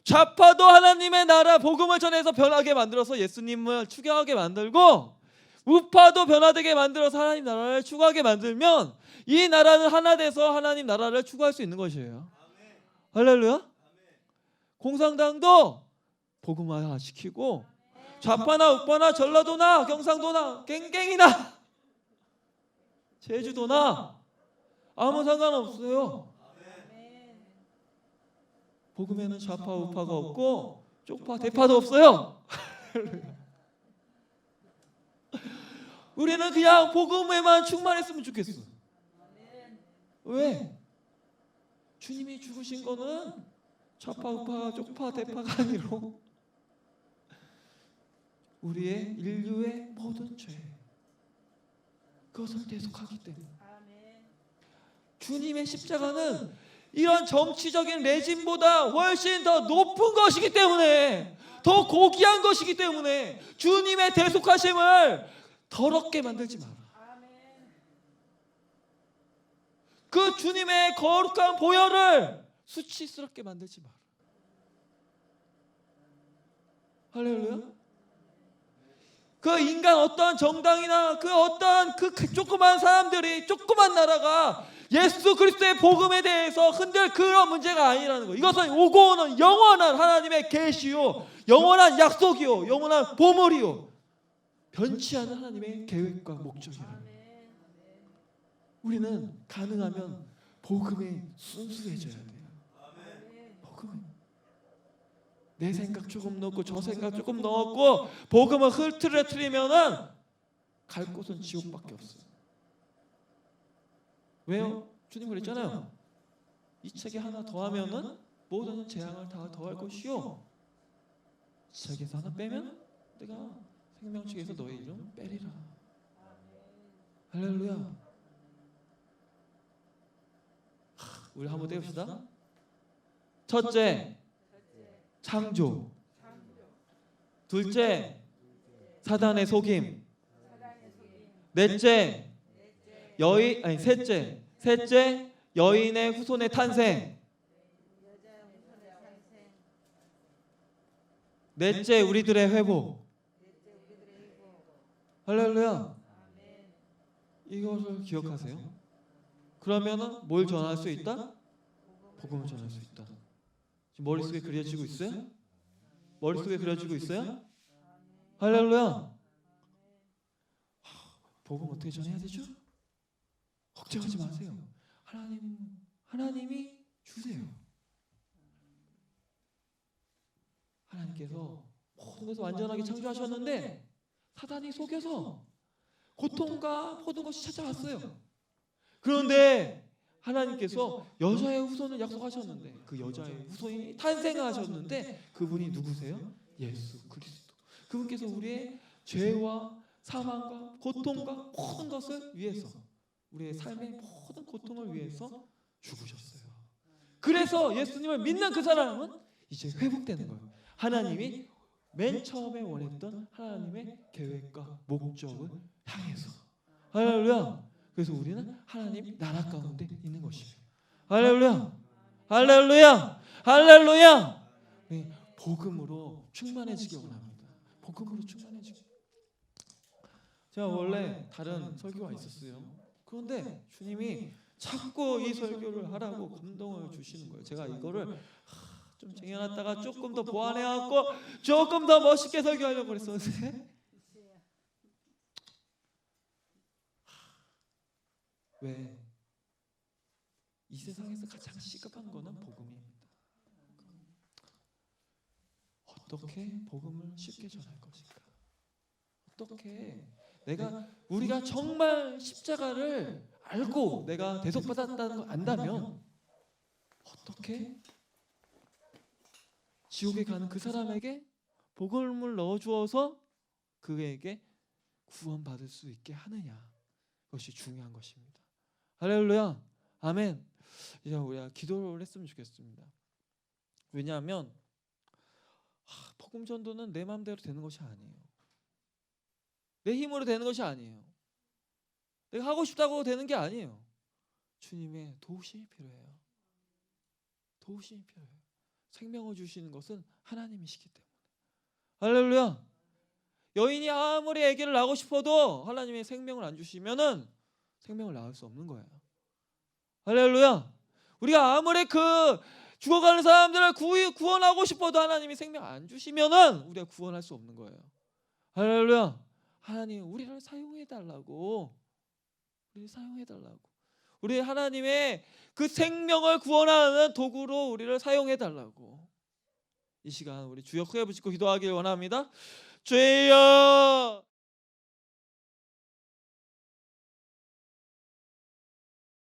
좌파도 하나님의 나라 복음을 전해서 변하게 만들어서 예수님을 추구하게 만들고 우파도 변화되게 만들어서 하나님 나라를 추구하게 만들면 이 나라는 하나 돼서 하나님 나라를 추구할 수 있는 것이에요. 할렐루야. 공산당도 복음화 시키고 좌파나 우파나 전라도나 경상도나 갱갱이나 제주도나 아무 상관없어요. 복음에는 좌파 우파가 없고 쪽파 대파도 없어요. 우리는 그냥 복음에만 충만했으면 좋겠어. 왜? 주님이 죽으신 거는 좌파 우파 쪽파 대파가 아니로 우리의 인류의 모든 죄, 그것을 대속하기 때문에 주님의 십자가는 이런 정치적인 레짐보다 훨씬 더 높은 것이기 때문에, 더 고귀한 것이기 때문에 주님의 대속하심을 더럽게 만들지 마라. 그 주님의 거룩한 보혈을 수치스럽게 만들지 마라. 할렐루야. 그 인간 어떤 정당이나 그 어떤 그 조그만 사람들이, 조그만 나라가 예수 그리스도의 복음에 대해서 흔들 그런 문제가 아니라는 거예요. 이것은 오고 오는 영원한 하나님의 계시요, 영원한 약속이요, 영원한 보물이요, 변치 않는 하나님의 계획과 목적이에요. 우리는 가능하면 복음에 순수해져야 돼요. 복음. 내 생각 조금 넣고 저 생각 조금 넣었고 복음을 흐트러뜨리면은 갈 곳은 지옥밖에 없어요. 왜요? 주님 그랬잖아요. 이 책에 하나 더하면은 모든 재앙을 다 더할 것이요, 책에서 하나 빼면 내가 생명책에서 너의 이름 빼리라. 할렐루야. 우리 한번 떼봅시다. 첫째, 창조. 둘째, 사단의 속임. 넷째, 셋째, 여인의 후손의 탄생. 넷째, 우리들의 회복. 할렐루야. 이것을 기억하세요. 그러면은 뭘 전할 수 있다? 복음을 전할 수 있다. 지금 머릿속에 그려지고 있어요? 머릿속에 그려지고 있어요? 할렐루야. 복음 어떻게 전해야 되죠? 걱정하지 마세요. 하나님이 주세요. 하나님께서 모든 것을 완전하게 창조하셨는데 사단이 속여서 고통과 모든 것이 찾아왔어요. 그런데 하나님께서 여자의 후손을 약속하셨는데 그 여자의 후손이 탄생하셨는데 그분이 누구세요? 예수 그리스도. 그분께서 우리의 죄와 사망과 고통과 모든 것을 위해서, 우리의 삶의 모든 고통을 위해서 죽으셨어요. 그래서 예수님을 믿는 그 사람은 이제 회복되는 거예요. 하나님이 맨 처음에 원했던 하나님의 계획과 목적을 향해서. 할렐루야. 그래서 우리는 하나님 나라 가운데 있는 것이에요. 할렐루야. 할렐루야. 할렐루야. 네, 복음으로 충만해지기 원합니다. 복음으로 충만해지기. 제가 원래 다른 설교가 있었어요. 그런데 주님이 자꾸 이 설교를 하라고 감동을 주시는 거예요. 제가 이거를 좀 쟁여놨다가 조금 더 보완해갖고 조금 더 멋있게 설교하려고 그랬었는데 왜? 이 세상에서 가장 시급한 거는 복음입니다. 어떻게 복음을 쉽게 전할 것인가? 어떻게 우리가 정말 십자가를 알고 내가 대속받았다는 걸 안다면 어떻게 지옥에 가는 그 사람에게 복음을 넣어주어서 그에게 구원받을 수 있게 하느냐, 그것이 중요한 것입니다. 할렐루야. 아멘. 이제 우리가 기도를 했으면 좋겠습니다. 왜냐하면 복음 전도는 내 마음대로 되는 것이 아니에요. 내 힘으로 되는 것이 아니에요. 내가 하고 싶다고 되는 게 아니에요. 주님의 도우심이 필요해요. 도우심이 필요해요. 생명을 주시는 것은 하나님이시기 때문에. 할렐루야. 여인이 아무리 아기를 낳고 싶어도 하나님의 생명을 안 주시면은 생명을 낳을 수 없는 거예요. 할렐루야. 우리가 아무리 죽어가는 사람들을 구원하고 싶어도 하나님이 생명 안 주시면은 우리가 구원할 수 없는 거예요. 할렐루야. 하나님 우리를 사용해 달라고. 우리 하나님의 그 생명을 구원하는 도구로 우리를 사용해 달라고. 이 시간 우리 주여 크게 부르짖고 기도하길 원합니다. 주여.